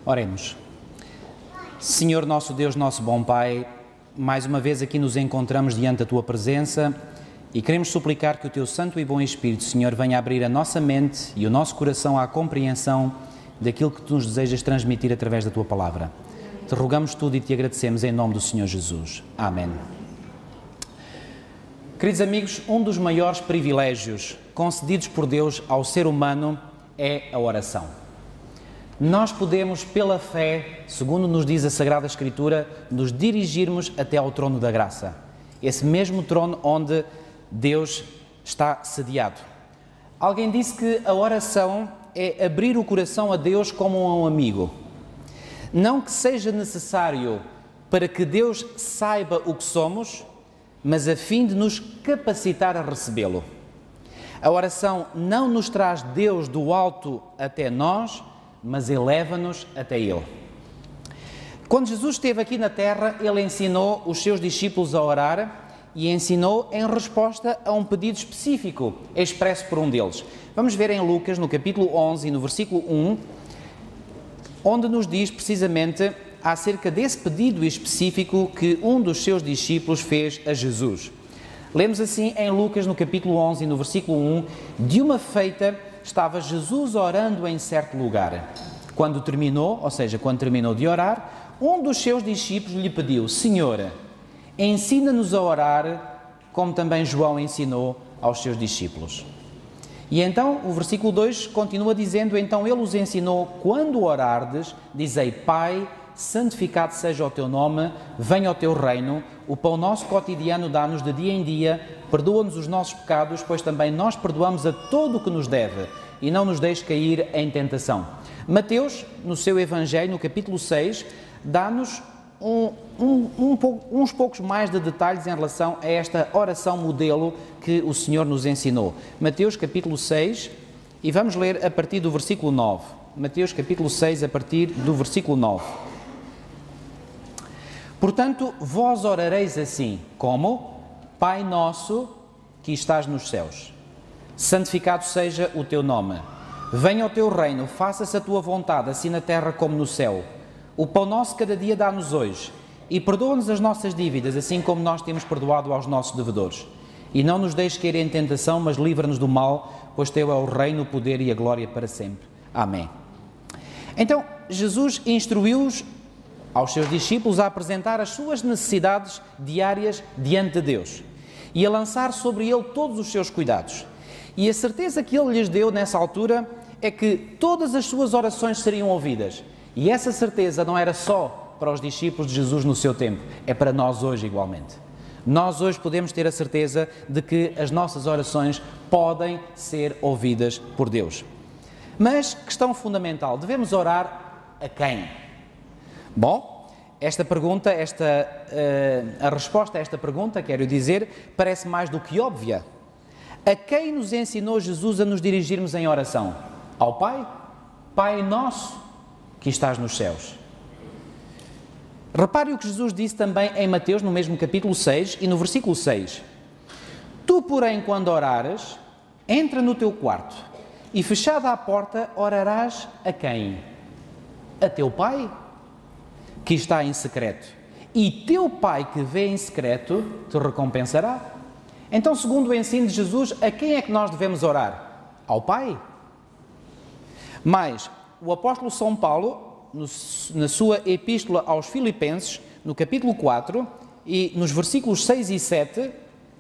Oremos. Senhor nosso Deus, nosso bom Pai, mais uma vez aqui nos encontramos diante da Tua presença e queremos suplicar que o Teu Santo e bom Espírito, Senhor, venha abrir a nossa mente e o nosso coração à compreensão daquilo que Tu nos desejas transmitir através da Tua Palavra. Te rogamos tudo e Te agradecemos em nome do Senhor Jesus. Amém. Queridos amigos, um dos maiores privilégios concedidos por Deus ao ser humano é a oração. Nós podemos, pela fé, segundo nos diz a Sagrada Escritura, nos dirigirmos até ao trono da graça. Esse mesmo trono onde Deus está sediado. Alguém disse que a oração é abrir o coração a Deus como a um amigo. Não que seja necessário para que Deus saiba o que somos, mas a fim de nos capacitar a recebê-lo. A oração não nos traz Deus do alto até nós, mas eleva-nos até Ele. Quando Jesus esteve aqui na terra, Ele ensinou os seus discípulos a orar e ensinou em resposta a um pedido específico, expresso por um deles. Vamos ver em Lucas, no capítulo 11 e no versículo 1, onde nos diz precisamente acerca desse pedido específico que um dos seus discípulos fez a Jesus. Lemos assim em Lucas, no capítulo 11 e no versículo 1, de uma feita estava Jesus orando em certo lugar. Quando terminou, ou seja, quando terminou de orar, um dos seus discípulos lhe pediu: Senhor, ensina-nos a orar, como também João ensinou aos seus discípulos. E então, o versículo 2 continua dizendo: então ele os ensinou: quando orardes, dizei: Pai, santificado seja o teu nome, venha o teu reino, o pão nosso cotidiano dá-nos de dia em dia, perdoa-nos os nossos pecados, pois também nós perdoamos a todo o que nos deve, e não nos deixe cair em tentação. Mateus, no seu Evangelho, no capítulo 6, dá-nos uns poucos mais de detalhes em relação a esta oração modelo que o Senhor nos ensinou. Mateus, capítulo 6, e vamos ler a partir do versículo 9. Mateus, capítulo 6, a partir do versículo 9. Portanto, vós orareis assim, como: Pai nosso, que estás nos céus, santificado seja o teu nome. Venha o teu reino, faça-se a tua vontade, assim na terra como no céu. O pão nosso cada dia dá-nos hoje, e perdoa-nos as nossas dívidas, assim como nós temos perdoado aos nossos devedores. E não nos deixes cair em tentação, mas livra-nos do mal, pois teu é o reino, o poder e a glória para sempre. Amém. Então, Jesus instruiu-os aos seus discípulos a apresentar as suas necessidades diárias diante de Deus e a lançar sobre Ele todos os seus cuidados. E a certeza que Ele lhes deu nessa altura é que todas as suas orações seriam ouvidas. E essa certeza não era só para os discípulos de Jesus no seu tempo, é para nós hoje igualmente. Nós hoje podemos ter a certeza de que as nossas orações podem ser ouvidas por Deus. Mas, questão fundamental, devemos orar a quem? Bom, esta pergunta, a resposta a esta pergunta, quero dizer, parece mais do que óbvia. A quem nos ensinou Jesus a nos dirigirmos em oração? Ao Pai? Pai nosso, que estás nos céus. Repare o que Jesus disse também em Mateus, no mesmo capítulo 6 e no versículo 6. Tu, porém, quando orares, entra no teu quarto e, fechada a porta, orarás a quem? A teu Pai, que está em secreto, e teu Pai que vê em secreto te recompensará. Então, segundo o ensino de Jesus, a quem é que nós devemos orar? Ao Pai. Mas o apóstolo São Paulo, na sua epístola aos Filipenses, no capítulo 4 e nos versículos 6 e 7,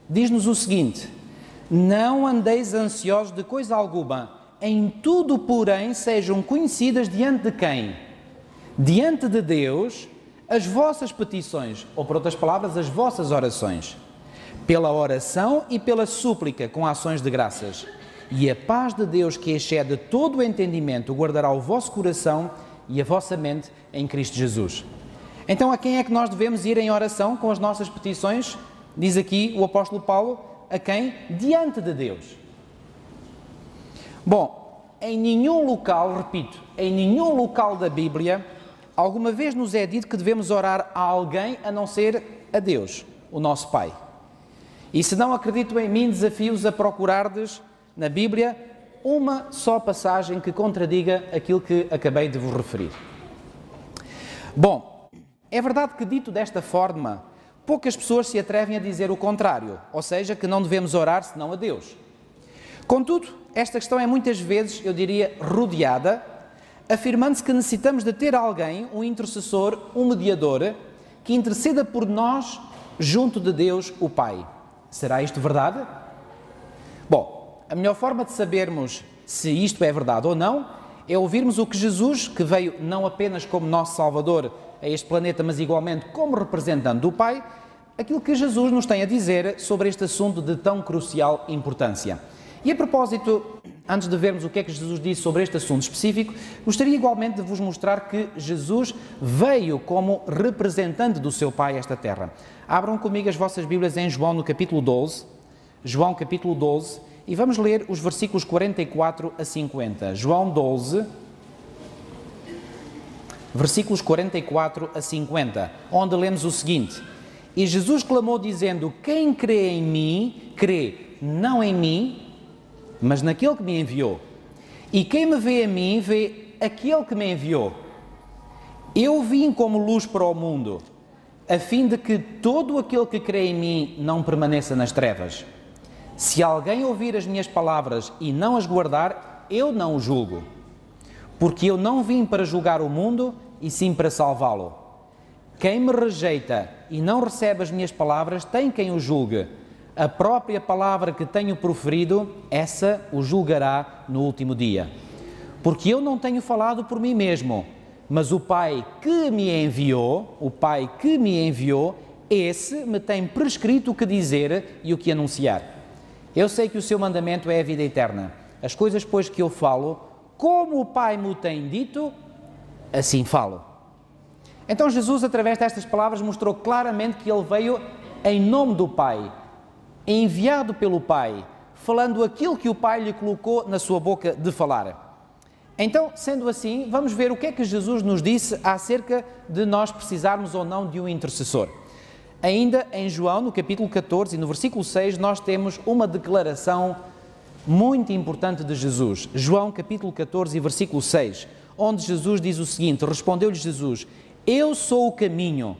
diz-nos o seguinte: não andeis ansiosos de coisa alguma, em tudo, porém, sejam conhecidas diante de quem? Diante de Deus, as vossas petições, ou por outras palavras, as vossas orações, pela oração e pela súplica com ações de graças. E a paz de Deus, que excede todo o entendimento, guardará o vosso coração e a vossa mente em Cristo Jesus. Então, a quem é que nós devemos ir em oração com as nossas petições? Diz aqui o apóstolo Paulo, a quem? Diante de Deus. Bom, em nenhum local, repito, em nenhum local da Bíblia, alguma vez nos é dito que devemos orar a alguém a não ser a Deus, o nosso Pai. E se não acreditam em mim, desafio-os a procurardes na Bíblia uma só passagem que contradiga aquilo que acabei de vos referir. Bom, é verdade que dito desta forma, poucas pessoas se atrevem a dizer o contrário, ou seja, que não devemos orar senão a Deus. Contudo, esta questão é muitas vezes, eu diria, rodeada, afirmando-se que necessitamos de ter alguém, um intercessor, um mediador, que interceda por nós junto de Deus, o Pai. Será isto verdade? Bom, a melhor forma de sabermos se isto é verdade ou não é ouvirmos o que Jesus, que veio não apenas como nosso Salvador a este planeta, mas igualmente como representante do Pai, aquilo que Jesus nos tem a dizer sobre este assunto de tão crucial importância. E a propósito, antes de vermos o que é que Jesus disse sobre este assunto específico, gostaria igualmente de vos mostrar que Jesus veio como representante do seu Pai a esta terra. Abram comigo as vossas Bíblias em João no capítulo 12, João capítulo 12, e vamos ler os versículos 44 a 50. João 12, versículos 44 a 50, onde lemos o seguinte: E Jesus clamou dizendo, quem crê em mim, crê não em mim, mas naquele que me enviou. E quem me vê a mim, vê aquele que me enviou. Eu vim como luz para o mundo, a fim de que todo aquele que crê em mim não permaneça nas trevas. Se alguém ouvir as minhas palavras e não as guardar, eu não o julgo. Porque eu não vim para julgar o mundo, e sim para salvá-lo. Quem me rejeita e não recebe as minhas palavras, tem quem o julgue. A própria palavra que tenho proferido, essa o julgará no último dia. Porque eu não tenho falado por mim mesmo, mas o Pai que me enviou, esse me tem prescrito o que dizer e o que anunciar. Eu sei que o seu mandamento é a vida eterna. As coisas, pois, que eu falo, como o Pai me tem dito, assim falo. Então Jesus, através destas palavras, mostrou claramente que ele veio em nome do Pai, enviado pelo Pai, falando aquilo que o Pai lhe colocou na sua boca de falar. Então, sendo assim, vamos ver o que é que Jesus nos disse acerca de nós precisarmos ou não de um intercessor. Ainda em João, no capítulo 14 e no versículo 6, nós temos uma declaração muito importante de Jesus. João, capítulo 14 e versículo 6, onde Jesus diz o seguinte: respondeu-lhe Jesus, eu sou o caminho,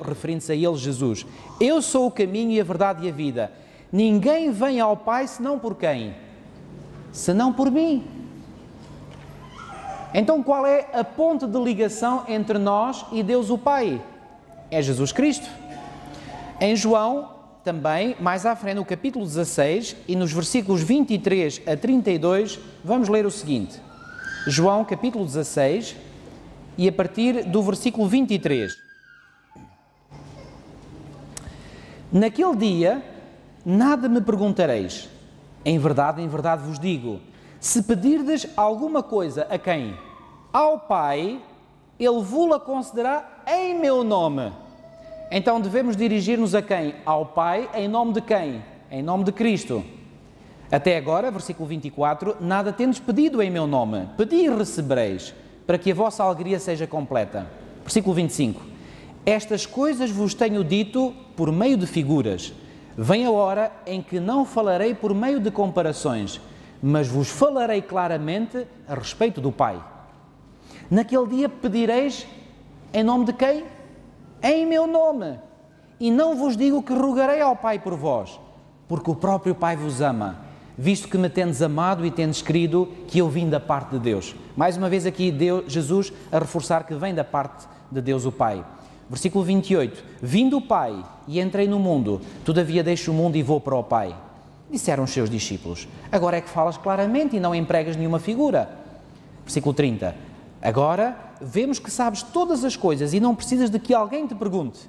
referindo-se a ele, Jesus, eu sou o caminho e a verdade e a vida. Ninguém vem ao Pai senão por quem? Senão por mim. Então qual é a ponte de ligação entre nós e Deus o Pai? É Jesus Cristo. Em João, também, mais à frente, no capítulo 16 e nos versículos 23 a 32, vamos ler o seguinte. João, capítulo 16 e a partir do versículo 23. Naquele dia, nada me perguntareis. Em verdade vos digo, se pedirdes alguma coisa a quem? Ao Pai, Ele vos-la concederá em meu nome. Então devemos dirigir-nos a quem? Ao Pai, em nome de quem? Em nome de Cristo. Até agora, versículo 24, nada tendes pedido em meu nome. Pedi e recebereis, para que a vossa alegria seja completa. Versículo 25. Estas coisas vos tenho dito por meio de figuras. Vem a hora em que não falarei por meio de comparações, mas vos falarei claramente a respeito do Pai. Naquele dia pedireis em nome de quem? Em meu nome. E não vos digo que rogarei ao Pai por vós, porque o próprio Pai vos ama, visto que me tendes amado e tendes querido que eu vim da parte de Deus. Mais uma vez aqui Jesus a reforçar que vem da parte de Deus o Pai. Versículo 28. Vim do Pai e entrei no mundo, todavia deixo o mundo e vou para o Pai. Disseram os seus discípulos. Agora é que falas claramente e não empregas nenhuma figura. Versículo 30. Agora vemos que sabes todas as coisas e não precisas de que alguém te pergunte.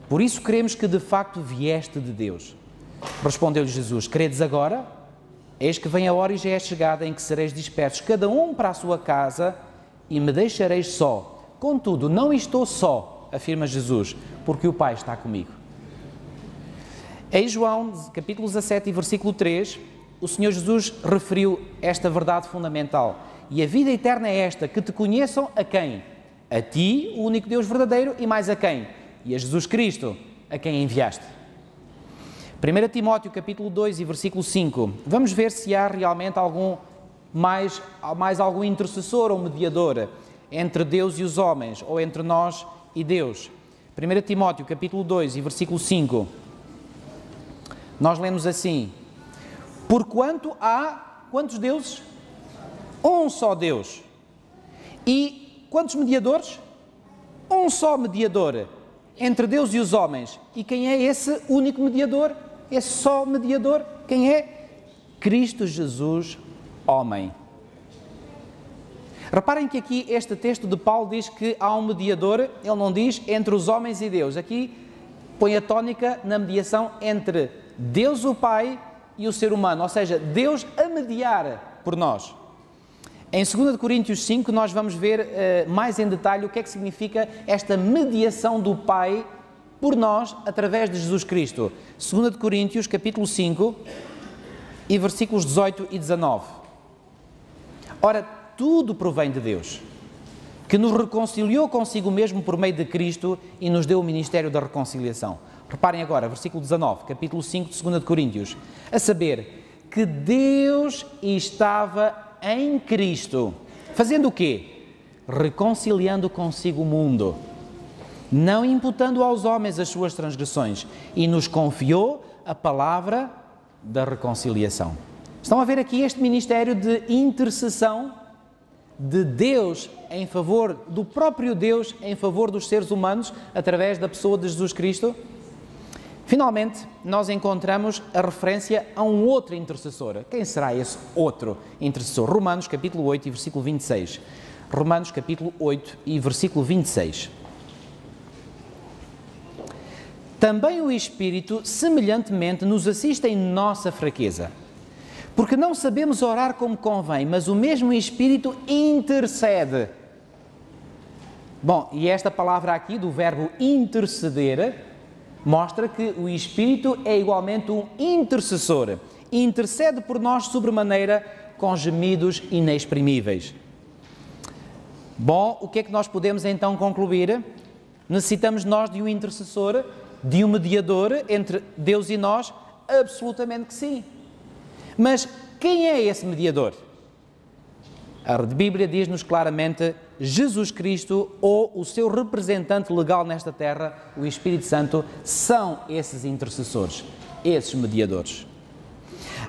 Por isso cremos que de facto vieste de Deus. Respondeu-lhe Jesus, credes agora? Eis que vem a hora e já é chegada em que sereis dispersos, cada um para a sua casa, e me deixareis só. Contudo, não estou só, afirma Jesus, porque o Pai está comigo. Em João, capítulo 17 e versículo 3, o Senhor Jesus referiu esta verdade fundamental. E a vida eterna é esta, que te conheçam a quem? A ti, o único Deus verdadeiro, e mais a quem? E a Jesus Cristo, a quem enviaste. 1 Timóteo capítulo 2 e versículo 5. Vamos ver se há realmente mais algum intercessor ou mediador entre Deus e os homens, ou entre nós e Deus. 1 Timóteo capítulo 2 e versículo 5. Nós lemos assim: porquanto há quantos deuses? Um só Deus. E quantos mediadores? Um só mediador entre Deus e os homens. E quem é esse único mediador? Esse só mediador? Quem é? Cristo Jesus, homem. Reparem que aqui este texto de Paulo diz que há um mediador, ele não diz entre os homens e Deus. Aqui põe a tónica na mediação entre Deus o Pai e o ser humano, ou seja, Deus a mediar por nós. Em 2 Coríntios 5 nós vamos ver mais em detalhe o que é que significa esta mediação do Pai por nós através de Jesus Cristo. 2 Coríntios capítulo 5 e versículos 18 e 19. Ora, tudo provém de Deus, que nos reconciliou consigo mesmo por meio de Cristo e nos deu o ministério da reconciliação. Reparem agora, versículo 19, capítulo 5 de 2 Coríntios, a saber que Deus estava em Cristo, fazendo o quê? Reconciliando consigo o mundo, não imputando aos homens as suas transgressões, e nos confiou a palavra da reconciliação. Estão a ver aqui este ministério de intercessão de Deus em favor, do próprio Deus em favor dos seres humanos, através da pessoa de Jesus Cristo? Finalmente, nós encontramos a referência a um outro intercessor. Quem será esse outro intercessor? Romanos capítulo 8 e versículo 26. Romanos capítulo 8 e versículo 26. Também o Espírito, semelhantemente, nos assiste em nossa fraqueza, porque não sabemos orar como convém, mas o mesmo Espírito intercede. Bom, e esta palavra aqui, do verbo interceder, mostra que o Espírito é igualmente um intercessor. Intercede por nós sobremaneira com gemidos inexprimíveis. Bom, o que é que nós podemos então concluir? Necessitamos nós de um intercessor, de um mediador entre Deus e nós? Absolutamente que sim. Mas quem é esse mediador? A Bíblia diz-nos claramente: Jesus Cristo ou o seu representante legal nesta terra, o Espírito Santo, são esses intercessores, esses mediadores.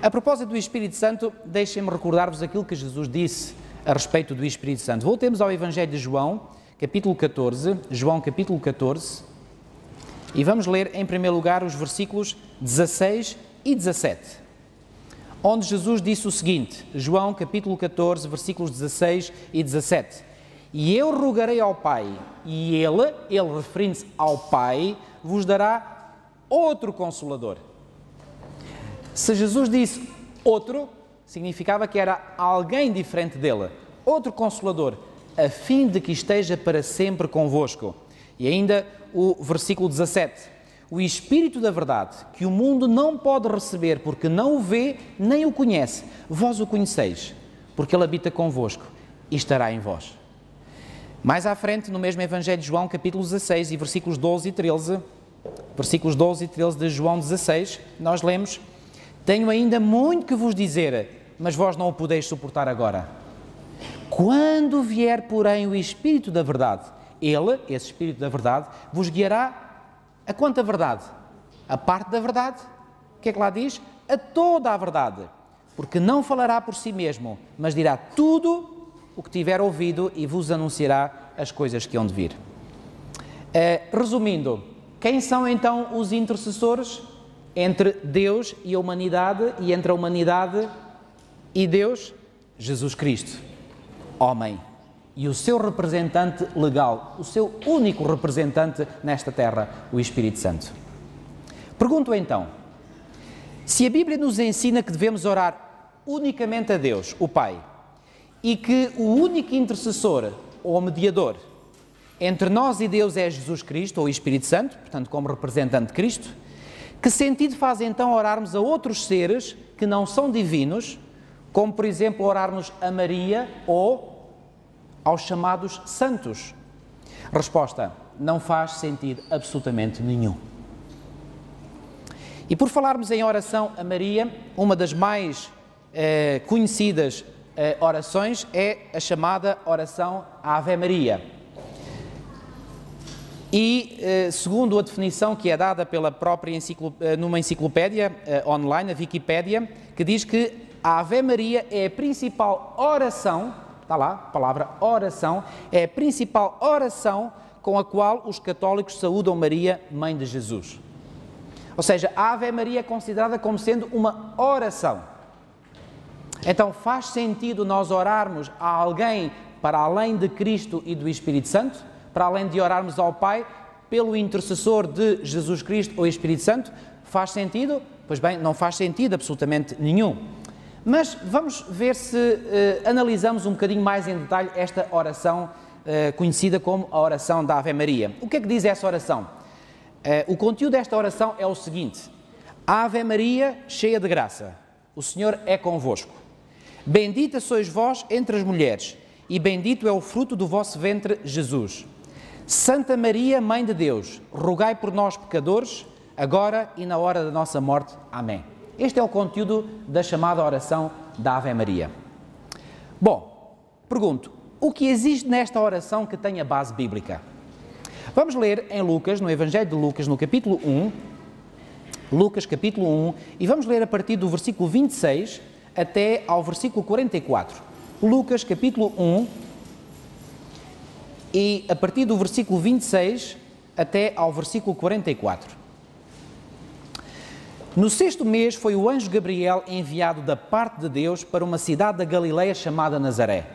A propósito do Espírito Santo, deixem-me recordar-vos aquilo que Jesus disse a respeito do Espírito Santo. Voltemos ao Evangelho de João, capítulo 14, João capítulo 14, e vamos ler em primeiro lugar os versículos 16 e 17. Onde Jesus disse o seguinte, João capítulo 14, versículos 16 e 17. E eu rogarei ao Pai, e Ele referindo-se ao Pai, vos dará outro Consolador. Se Jesus disse outro, significava que era alguém diferente dele. Outro Consolador, a fim de que esteja para sempre convosco. E ainda o versículo 17. O Espírito da verdade, que o mundo não pode receber, porque não o vê, nem o conhece. Vós o conheceis, porque Ele habita convosco e estará em vós. Mais à frente, no mesmo Evangelho de João, capítulo 16, e versículos 12 e 13, versículos 12 e 13 de João 16, nós lemos: tenho ainda muito que vos dizer, mas vós não o podeis suportar agora. Quando vier, porém, o Espírito da verdade, Ele, esse Espírito da verdade, vos guiará a quanta verdade? A parte da verdade? O que é que lá diz? A toda a verdade. Porque não falará por si mesmo, mas dirá tudo o que tiver ouvido e vos anunciará as coisas que hão de vir. Resumindo, quem são então os intercessores entre Deus e a humanidade e entre a humanidade e Deus? Jesus Cristo, homem. E o seu representante legal, o seu único representante nesta terra, o Espírito Santo. Pergunto então, se a Bíblia nos ensina que devemos orar unicamente a Deus, o Pai, e que o único intercessor ou mediador entre nós e Deus é Jesus Cristo, ou o Espírito Santo, portanto como representante de Cristo, Que sentido faz então orarmos a outros seres que não são divinos, como por exemplo orarmos a Maria ou aos chamados santos? Resposta: não faz sentido absolutamente nenhum. E por falarmos em oração a Maria, uma das mais conhecidas orações é a chamada oração Ave Maria. E, segundo a definição que é dada pela própria numa enciclopédia online, a Wikipédia, que diz que a Ave Maria é a principal oração, está lá, a palavra oração, é a principal oração com a qual os católicos saúdam Maria, Mãe de Jesus. Ou seja, a Ave Maria é considerada como sendo uma oração. Então, faz sentido nós orarmos a alguém para além de Cristo e do Espírito Santo? Para além de orarmos ao Pai pelo intercessor de Jesus Cristo ou Espírito Santo? Faz sentido? Pois bem, não faz sentido absolutamente nenhum. Mas vamos ver se analisamos um bocadinho mais em detalhe esta oração conhecida como a oração da Ave Maria. O que é que diz essa oração? O conteúdo desta oração é o seguinte: Ave Maria, cheia de graça, o Senhor é convosco. Bendita sois vós entre as mulheres, e bendito é o fruto do vosso ventre, Jesus. Santa Maria, Mãe de Deus, rogai por nós, pecadores, agora e na hora da nossa morte. Amém. Este é o conteúdo da chamada oração da Ave Maria. Bom, pergunto, o que existe nesta oração que tenha base bíblica? Vamos ler em Lucas, no Evangelho de Lucas, no capítulo 1, Lucas capítulo 1, e vamos ler a partir do versículo 26 até ao versículo 44. Lucas capítulo 1, e a partir do versículo 26 até ao versículo 44. No 6º mês foi o anjo Gabriel enviado da parte de Deus para uma cidade da Galileia chamada Nazaré,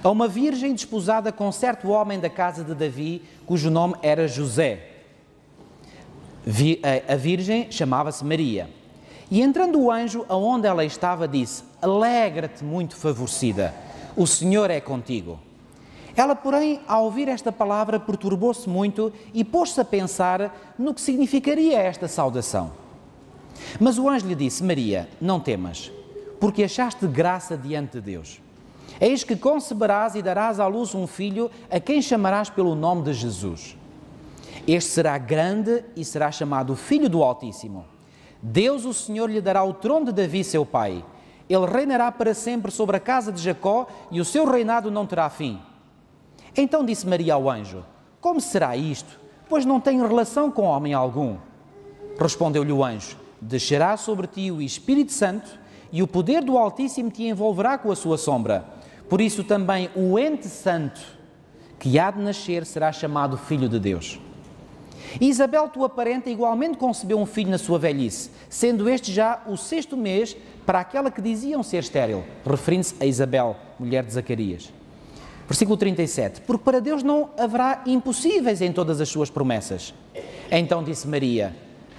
a uma virgem desposada com certo homem da casa de Davi, cujo nome era José. A virgem chamava-se Maria. E entrando o anjo aonde ela estava, disse: Alegra-te, muito favorecida, o Senhor é contigo. Ela, porém, ao ouvir esta palavra, perturbou-se muito e pôs-se a pensar no que significaria esta saudação. Mas o anjo lhe disse: Maria, não temas, porque achaste graça diante de Deus. Eis que conceberás e darás à luz um filho, a quem chamarás pelo nome de Jesus. Este será grande e será chamado Filho do Altíssimo. Deus, o Senhor, lhe dará o trono de Davi, seu pai. Ele reinará para sempre sobre a casa de Jacó e o seu reinado não terá fim. Então disse Maria ao anjo: Como será isto? Pois não tenho relação com homem algum. Respondeu-lhe o anjo: Descerá sobre ti o Espírito Santo e o poder do Altíssimo te envolverá com a sua sombra. Por isso também o ente santo que há de nascer será chamado Filho de Deus. E Isabel, tua parenta, igualmente concebeu um filho na sua velhice, sendo este já o 6º mês para aquela que diziam ser estéril, referindo-se a Isabel, mulher de Zacarias. Versículo 37. Porque para Deus não haverá impossíveis em todas as suas promessas. Então disse Maria: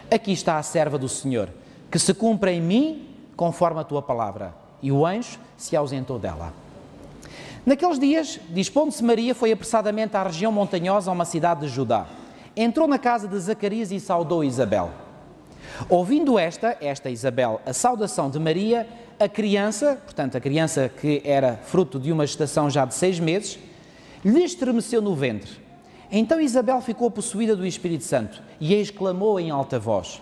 Aqui está a serva do Senhor, que se cumpra em mim conforme a tua palavra. E o anjo se ausentou dela. Naqueles dias, dispondo-se Maria, foi apressadamente à região montanhosa, a uma cidade de Judá. Entrou na casa de Zacarias e saudou Isabel. Ouvindo esta Isabel, a saudação de Maria, a criança, portanto a criança que era fruto de uma gestação já de 6 meses, lhe estremeceu no ventre. Então Isabel ficou possuída do Espírito Santo e exclamou em alta voz: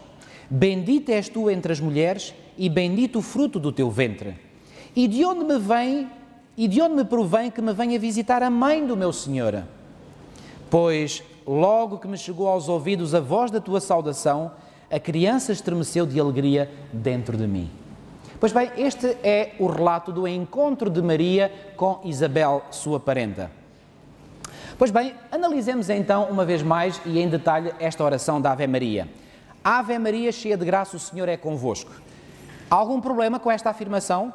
Bendita és tu entre as mulheres e bendito o fruto do teu ventre. E de onde me provém que me venha visitar a mãe do meu Senhor? Pois logo que me chegou aos ouvidos a voz da tua saudação, a criança estremeceu de alegria dentro de mim. Pois bem, este é o relato do encontro de Maria com Isabel, sua parenta. Pois bem, analisemos então uma vez mais e em detalhe esta oração da Ave Maria. Ave Maria, cheia de graça, o Senhor é convosco. Há algum problema com esta afirmação?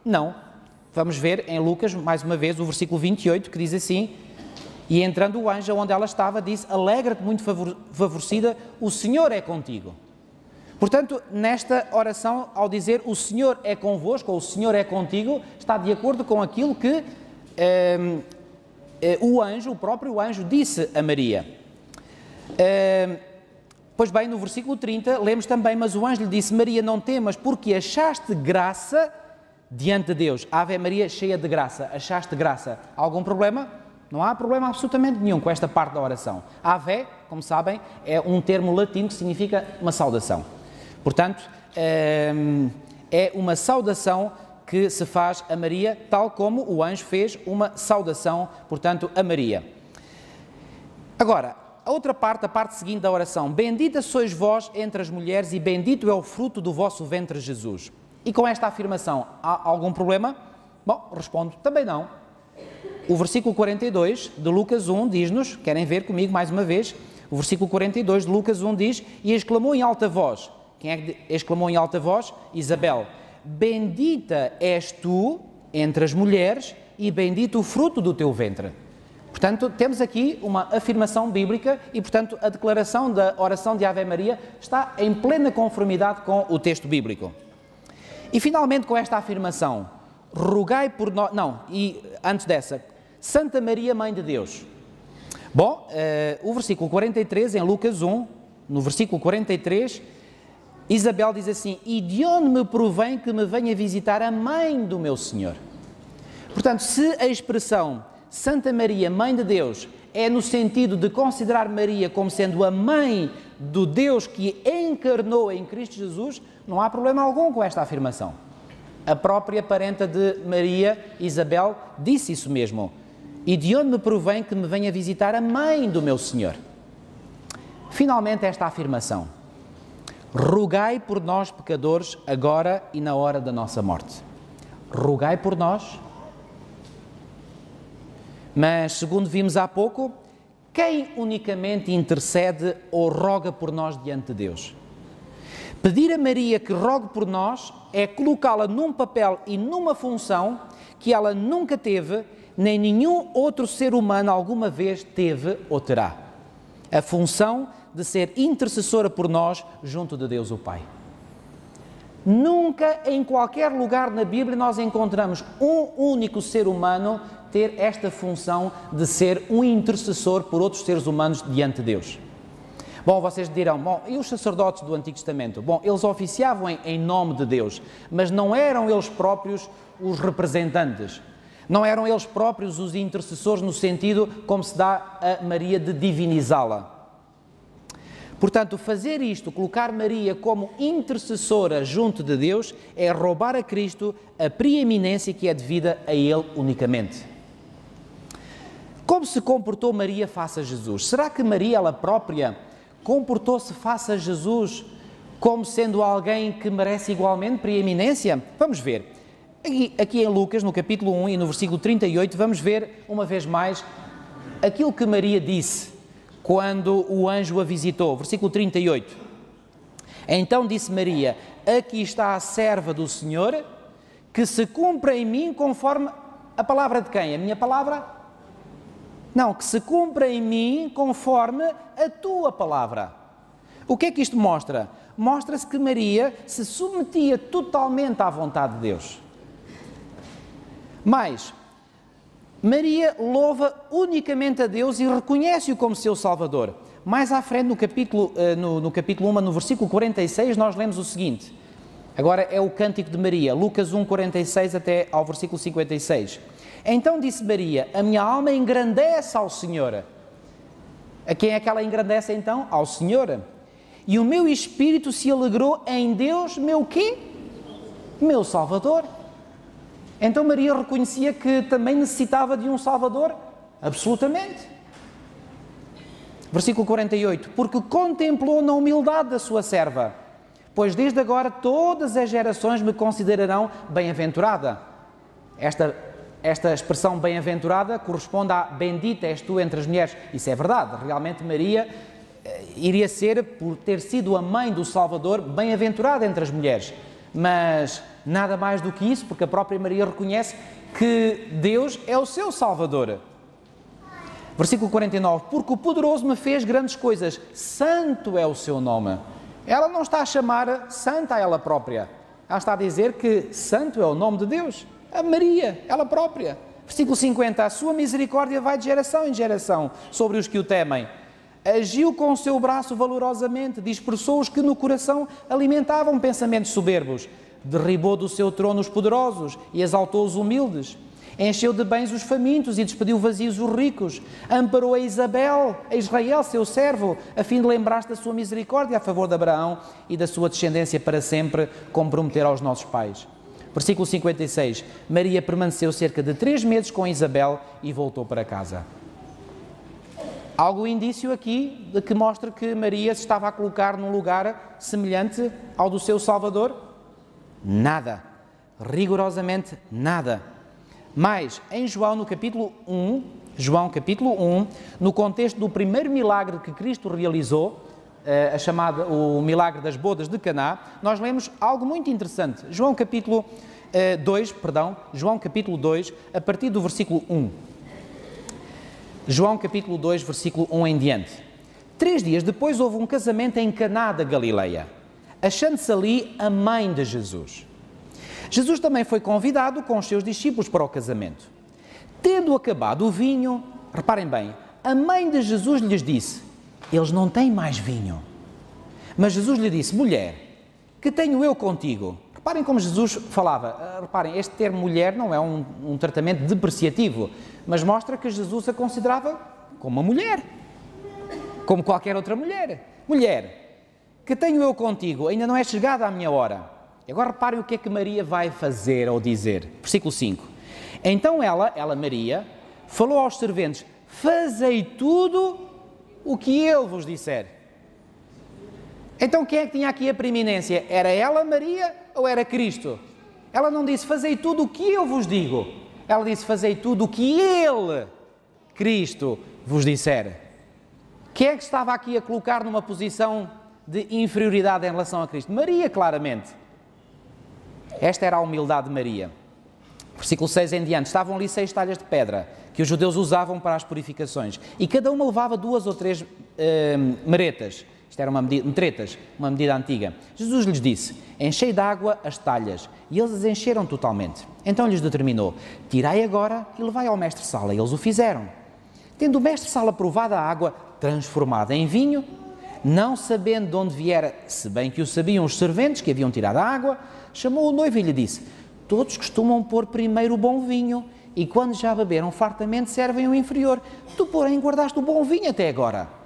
Não. Vamos ver em Lucas, mais uma vez, o versículo 28, que diz assim: E entrando o anjo onde ela estava, disse: Alegra-te, muito favorecida, o Senhor é contigo. Portanto, nesta oração, ao dizer o Senhor é convosco, ou o Senhor é contigo, está de acordo com aquilo que o próprio anjo, disse a Maria. Pois bem, no versículo 30, lemos também, mas o anjo lhe disse, Maria, não temas, porque achaste graça diante de Deus. Ave Maria, cheia de graça, achaste graça. Há algum problema? Não há problema absolutamente nenhum com esta parte da oração. Ave, como sabem, é um termo latino que significa uma saudação. Portanto, é uma saudação que se faz a Maria, tal como o anjo fez uma saudação, portanto, a Maria. Agora, a outra parte, a parte seguinte da oração. Bendita sois vós entre as mulheres e bendito é o fruto do vosso ventre, Jesus. E com esta afirmação, há algum problema? Bom, respondo, também não. O versículo 42 de Lucas 1 diz-nos, querem ver comigo mais uma vez, o versículo 42 de Lucas 1 diz, e exclamou em alta voz, quem é que exclamou em alta voz? Isabel, bendita és tu entre as mulheres e bendito o fruto do teu ventre. Portanto, temos aqui uma afirmação bíblica e, portanto, a declaração da oração de Ave Maria está em plena conformidade com o texto bíblico. E, finalmente, com esta afirmação, rogai por nós... Não, e antes dessa, Santa Maria, Mãe de Deus. Bom, o versículo 43, em Lucas 1, no versículo 43, Isabel diz assim, e de onde me provém que me venha visitar a Mãe do meu Senhor? Portanto, se a expressão Santa Maria, Mãe de Deus, é no sentido de considerar Maria como sendo a mãe do Deus que encarnou em Cristo Jesus, não há problema algum com esta afirmação. A própria parenta de Maria, Isabel, disse isso mesmo. E de onde me provém que me venha visitar a mãe do meu Senhor? Finalmente esta afirmação. Rogai por nós, pecadores, agora e na hora da nossa morte. Rogai por nós. Mas, segundo vimos há pouco, quem unicamente intercede ou roga por nós diante de Deus? Pedir a Maria que rogue por nós é colocá-la num papel e numa função que ela nunca teve, nem nenhum outro ser humano alguma vez teve ou terá. A função de ser intercessora por nós junto de Deus o Pai. Nunca em qualquer lugar na Bíblia nós encontramos um único ser humano ter esta função de ser um intercessor por outros seres humanos diante de Deus. Bom, vocês dirão, bom, e os sacerdotes do Antigo Testamento? Bom, eles oficiavam em nome de Deus, mas não eram eles próprios os representantes. Não eram eles próprios os intercessores no sentido como se dá a Maria de divinizá-la. Portanto, fazer isto, colocar Maria como intercessora junto de Deus, é roubar a Cristo a preeminência que é devida a Ele unicamente. Como se comportou Maria face a Jesus? Será que Maria, ela própria, comportou-se face a Jesus como sendo alguém que merece igualmente preeminência? Vamos ver. Aqui em Lucas, no capítulo 1 e no versículo 38, vamos ver uma vez mais aquilo que Maria disse quando o anjo a visitou. Versículo 38. Então disse Maria, aqui está a serva do Senhor, que se cumpra em mim conforme a palavra de quem? A minha palavra? Não, que se cumpra em mim conforme a tua palavra. O que é que isto mostra? Mostra-se que Maria se submetia totalmente à vontade de Deus. Mas Maria louva unicamente a Deus e reconhece-o como seu Salvador. Mais à frente, no capítulo 1, no versículo 46, nós lemos o seguinte. Agora é o cântico de Maria, Lucas 1, 46 até ao versículo 56. Então disse Maria, a minha alma engrandece ao Senhor. A quem é que ela engrandece então? Ao Senhor. E o meu espírito se alegrou em Deus, meu quê? Meu Salvador. Então Maria reconhecia que também necessitava de um Salvador? Absolutamente. Versículo 48. Porque contemplou na humildade da sua serva, pois desde agora todas as gerações me considerarão bem-aventurada. Esta expressão bem-aventurada corresponde a bendita és tu entre as mulheres. Isso é verdade. Realmente Maria iria ser, por ter sido a mãe do Salvador, bem-aventurada entre as mulheres. Mas nada mais do que isso, porque a própria Maria reconhece que Deus é o seu Salvador. Versículo 49. Porque o poderoso me fez grandes coisas, santo é o seu nome. Ela não está a chamar santa a ela própria. Ela está a dizer que santo é o nome de Deus. A Maria, ela própria. Versículo 50. A sua misericórdia vai de geração em geração sobre os que o temem. Agiu com o seu braço valorosamente, dispersou os que no coração alimentavam pensamentos soberbos, derribou do seu trono os poderosos e exaltou os humildes, encheu de bens os famintos e despediu vazios os ricos, amparou a Israel, seu servo, a fim de lembrar-se da sua misericórdia a favor de Abraão e da sua descendência para sempre, como prometera aos nossos pais. Versículo 56, Maria permaneceu cerca de 3 meses com Isabel e voltou para casa. Algo indício aqui de que mostra que Maria se estava a colocar num lugar semelhante ao do seu Salvador? Nada. Rigorosamente nada. Mas, em João, no capítulo 1, no contexto do primeiro milagre que Cristo realizou, o milagre das bodas de Caná, nós lemos algo muito interessante. João capítulo 2, a partir do versículo 1. João capítulo 2, versículo 1 em diante. 3 dias depois houve um casamento em Caná da Galileia, achando-se ali a mãe de Jesus. Jesus também foi convidado com os seus discípulos para o casamento. Tendo acabado o vinho, reparem bem, a mãe de Jesus lhes disse: eles não têm mais vinho. Mas Jesus lhe disse: mulher, que tenho eu contigo? Reparem como Jesus falava. Reparem, este termo mulher não é um tratamento depreciativo, mas mostra que Jesus a considerava como uma mulher, como qualquer outra mulher. Mulher, que tenho eu contigo? Ainda não é chegada a minha hora. E agora reparem o que é que Maria vai fazer ou dizer. Versículo 5. Então ela, Maria, falou aos serventes: fazei tudo o que ele vos disser. Então quem é que tinha aqui a preeminência? Era ela, Maria, ou era Cristo? Ela não disse: fazei tudo o que eu vos digo. Ela disse: fazei tudo o que ele, Cristo, vos disser. Quem é que estava aqui a colocar numa posição de inferioridade em relação a Cristo? Maria, claramente. Esta era a humildade de Maria. Versículo 6 em diante. Estavam ali 6 talhas de pedra que os judeus usavam para as purificações, e cada uma levava 2 ou 3 maretas. Isto era uma medida antiga. Jesus lhes disse: enchei de água as talhas, e eles as encheram totalmente. Então lhes determinou: tirai agora e levai ao mestre-sala. E eles o fizeram. Tendo o mestre-sala provado a água transformada em vinho, não sabendo de onde viera, se bem que o sabiam os serventes que haviam tirado a água, chamou o noivo e lhe disse: todos costumam pôr primeiro o bom vinho, e quando já beberam fartamente servem o inferior. Tu, porém, guardaste o bom vinho até agora.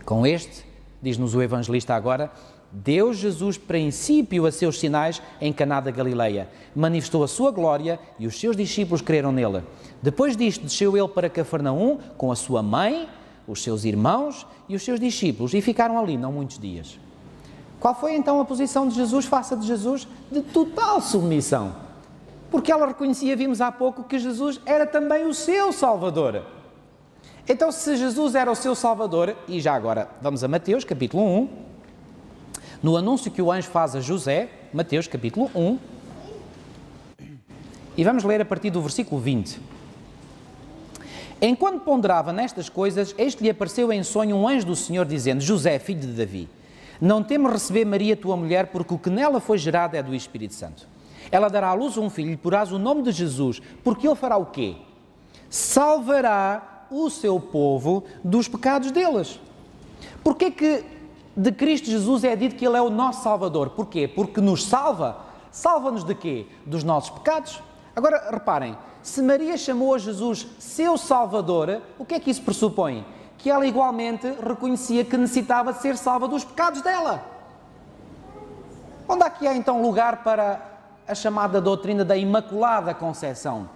Com este, diz-nos o evangelista agora, deu Jesus princípio a seus sinais em Caná da Galileia, manifestou a sua glória e os seus discípulos creram nele. Depois disto, desceu ele para Cafarnaum com a sua mãe, os seus irmãos e os seus discípulos, e ficaram ali não muitos dias. Qual foi então a posição de Jesus face a de Jesus? De total submissão. Porque ela reconhecia, vimos há pouco, que Jesus era também o seu Salvador. Então, se Jesus era o seu Salvador, e já agora vamos a Mateus, capítulo 1, no anúncio que o anjo faz a José, Mateus, capítulo 1, e vamos ler a partir do versículo 20. Enquanto ponderava nestas coisas, eis que lhe apareceu em sonho um anjo do Senhor, dizendo: José, filho de Davi, não temas receber Maria, tua mulher, porque o que nela foi gerado é do Espírito Santo. Ela dará à luz um filho, e lhe porás o nome de Jesus, porque ele fará o quê? Salvará o seu povo dos pecados deles. Porquê que de Cristo Jesus é dito que ele é o nosso Salvador? Porquê? Porque nos salva. Salva-nos de quê? Dos nossos pecados. Agora, reparem, se Maria chamou a Jesus seu Salvador, o que é que isso pressupõe? Que ela igualmente reconhecia que necessitava de ser salva dos pecados dela. Onde é que há então lugar para a chamada doutrina da Imaculada Conceição?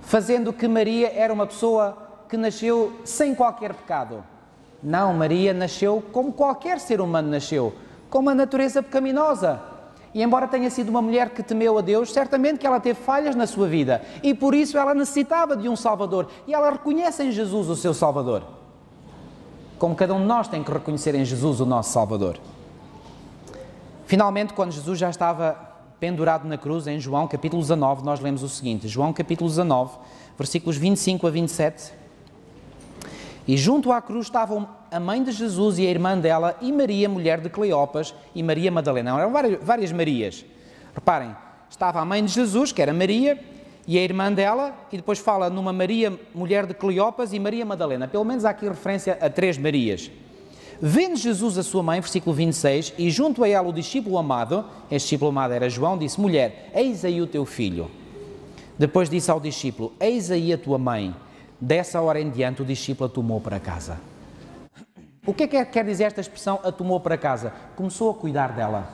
Fazendo que Maria era uma pessoa que nasceu sem qualquer pecado. Não, Maria nasceu como qualquer ser humano nasceu, com uma natureza pecaminosa. E embora tenha sido uma mulher que temeu a Deus, certamente que ela teve falhas na sua vida. E por isso ela necessitava de um Salvador. E ela reconhece em Jesus o seu Salvador. Como cada um de nós tem que reconhecer em Jesus o nosso Salvador. Finalmente, quando Jesus já estava pendurado na cruz, em João capítulo 19, nós lemos o seguinte. João capítulo 19, versículos 25 a 27. E junto à cruz estavam a mãe de Jesus e a irmã dela e Maria, mulher de Cleopas, e Maria Madalena. Eram várias Marias. Reparem, estava a mãe de Jesus, que era Maria, e a irmã dela, e depois fala numa Maria, mulher de Cleopas, e Maria Madalena. Pelo menos há aqui referência a 3 Marias. Vendo Jesus a sua mãe, versículo 26, e junto a ela o discípulo amado, este discípulo amado era João, disse: mulher, eis aí o teu filho. Depois disse ao discípulo: eis aí a tua mãe. Dessa hora em diante o discípulo a tomou para casa. O que é que quer dizer esta expressão, a tomou para casa? Começou a cuidar dela.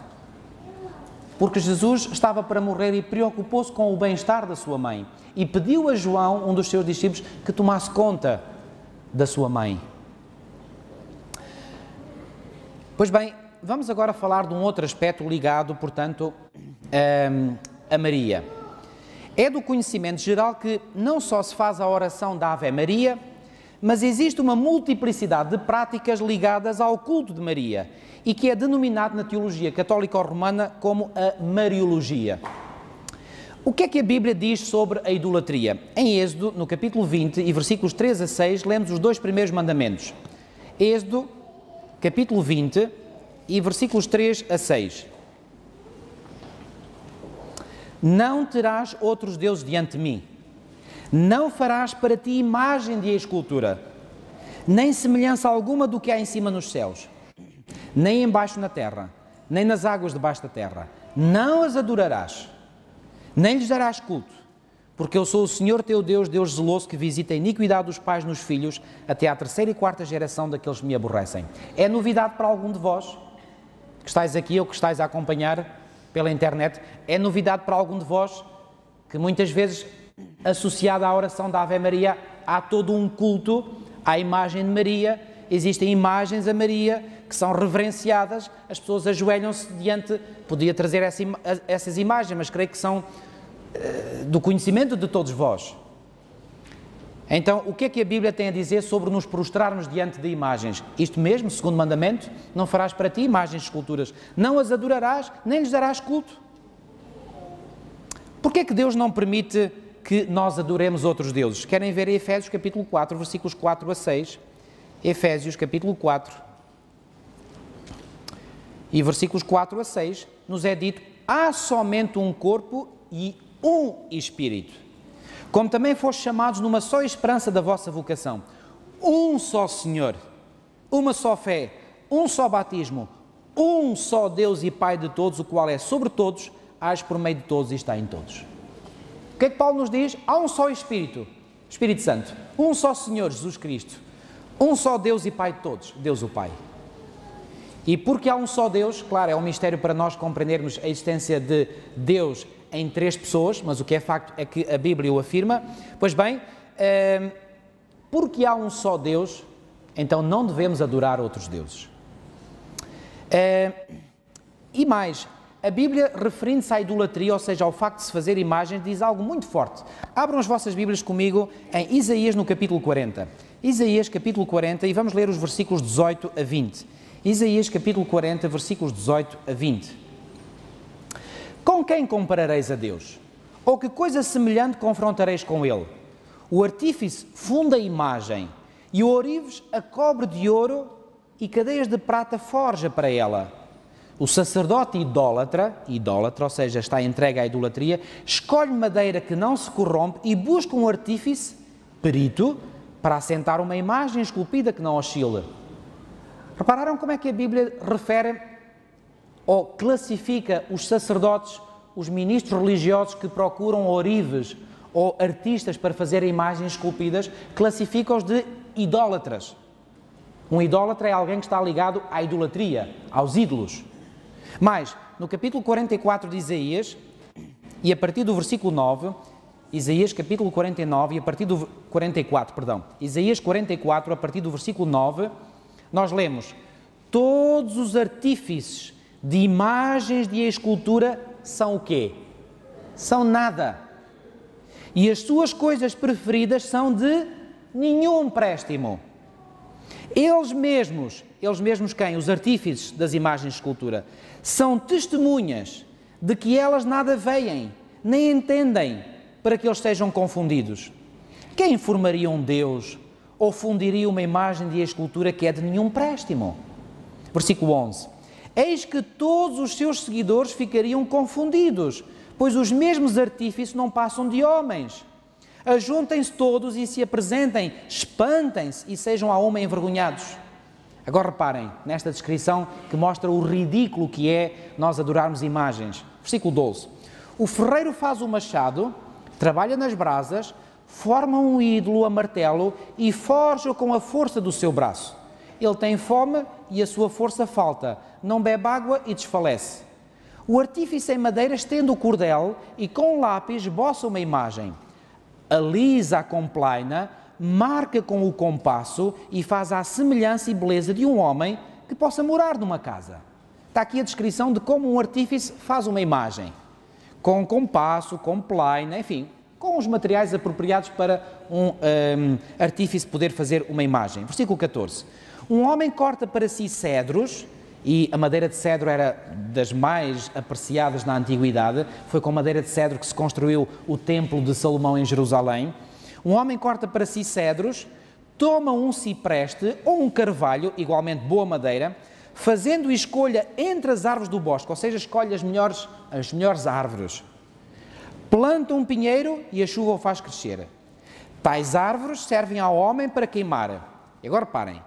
Porque Jesus estava para morrer e preocupou-se com o bem-estar da sua mãe. E pediu a João, um dos seus discípulos, que tomasse conta da sua mãe. Pois bem, vamos agora falar de um outro aspecto ligado, portanto, a Maria. É do conhecimento geral que não só se faz a oração da Ave Maria, mas existe uma multiplicidade de práticas ligadas ao culto de Maria e que é denominado na teologia católico-romana como a Mariologia. O que é que a Bíblia diz sobre a idolatria? Em Êxodo, no capítulo 20 e versículos 3 a 6, lemos os 2 primeiros mandamentos. Êxodo, capítulo 20 e versículos 3 a 6. Não terás outros deuses diante de mim. Não farás para ti imagem de escultura, nem semelhança alguma do que há em cima nos céus, nem embaixo na terra, nem nas águas debaixo da terra. Não as adorarás, nem lhes darás culto, porque eu sou o Senhor teu Deus, Deus zeloso, que visita a iniquidade dos pais nos filhos, até à 3ª e 4ª geração daqueles que me aborrecem. É novidade para algum de vós, que estáis aqui ou que estáis a acompanhar pela internet, é novidade para algum de vós, que muitas vezes, associado à oração da Ave Maria, há todo um culto à imagem de Maria, existem imagens a Maria que são reverenciadas, as pessoas ajoelham-se diante, podia trazer essas imagens, mas creio que são do conhecimento de todos vós. Então, o que é que a Bíblia tem a dizer sobre nos prostrarmos diante de imagens? Isto mesmo, segundo mandamento, não farás para ti imagens de esculturas, não as adorarás, nem lhes darás culto. Porquê é que Deus não permite que nós adoremos outros deuses? Querem ver em Efésios capítulo 4, versículos 4 a 6. Efésios capítulo 4 e versículos 4 a 6, nos é dito: há somente um corpo e um Espírito, como também fostes chamados numa só esperança da vossa vocação. Um só Senhor, uma só fé, um só batismo, um só Deus e Pai de todos, o qual é sobre todos, age por meio de todos e está em todos. O que é que Paulo nos diz? Há um só Espírito, Espírito Santo, um só Senhor, Jesus Cristo, um só Deus e Pai de todos, Deus o Pai. E porque há um só Deus, claro, é um mistério para nós compreendermos a existência de Deus em 3 pessoas, mas o que é facto é que a Bíblia o afirma. Pois bem, porque há um só Deus, então não devemos adorar outros deuses. E mais, a Bíblia, referindo-se à idolatria, ou seja, ao facto de se fazer imagens, diz algo muito forte. Abram as vossas Bíblias comigo em Isaías, no capítulo 40. Isaías, capítulo 40, e vamos ler os versículos 18 a 20. Isaías, capítulo 40, versículos 18 a 20. Com quem comparareis a Deus? Ou que coisa semelhante confrontareis com Ele? O artífice funda a imagem, e o ourives a cobre de ouro, e cadeias de prata forja para ela. O sacerdote idólatra, ou seja, está entregue à idolatria, escolhe madeira que não se corrompe e busca um artífice, perito, para assentar uma imagem esculpida que não oscila. Repararam como é que a Bíblia refere ou classifica os sacerdotes, os ministros religiosos que procuram ourives ou artistas para fazer imagens esculpidas, classifica-os de idólatras. Um idólatra é alguém que está ligado à idolatria, aos ídolos. Mas, no capítulo 44 de Isaías, e a partir do versículo 9, Isaías capítulo 49, e a partir do 44, perdão, Isaías 44, a partir do versículo 9, nós lemos: todos os artífices de imagens de escultura são o quê? São nada. E as suas coisas preferidas são de nenhum préstimo. Eles mesmos quem? Os artífices das imagens de escultura, são testemunhas de que elas nada veem, nem entendem, para que eles sejam confundidos. Quem formaria um Deus ou fundiria uma imagem de escultura que é de nenhum préstimo? Versículo 11. Eis que todos os seus seguidores ficariam confundidos, pois os mesmos artífices não passam de homens. Ajuntem-se todos e se apresentem, espantem-se e sejam a uma envergonhados. Agora reparem nesta descrição que mostra o ridículo que é nós adorarmos imagens. Versículo 12. O ferreiro faz o machado, trabalha nas brasas, forma um ídolo a martelo e forja com a força do seu braço. Ele tem fome e a sua força falta, não bebe água e desfalece. O artífice em madeira estende o cordel e com lápis esboça uma imagem. Alisa com plaina, marca com o compasso e faz a semelhança e beleza de um homem que possa morar numa casa. Está aqui a descrição de como um artífice faz uma imagem. Com compasso, com plaina, enfim, com os materiais apropriados para um artífice poder fazer uma imagem. Versículo 14. Um homem corta para si cedros, e a madeira de cedro era das mais apreciadas na antiguidade, foi com madeira de cedro que se construiu o templo de Salomão em Jerusalém. Um homem corta para si cedros, toma um cipreste ou um carvalho, igualmente boa madeira, fazendo escolha entre as árvores do bosque, ou seja, escolhe as melhores árvores. Planta um pinheiro e a chuva o faz crescer. Tais árvores servem ao homem para queimar. E agora parem.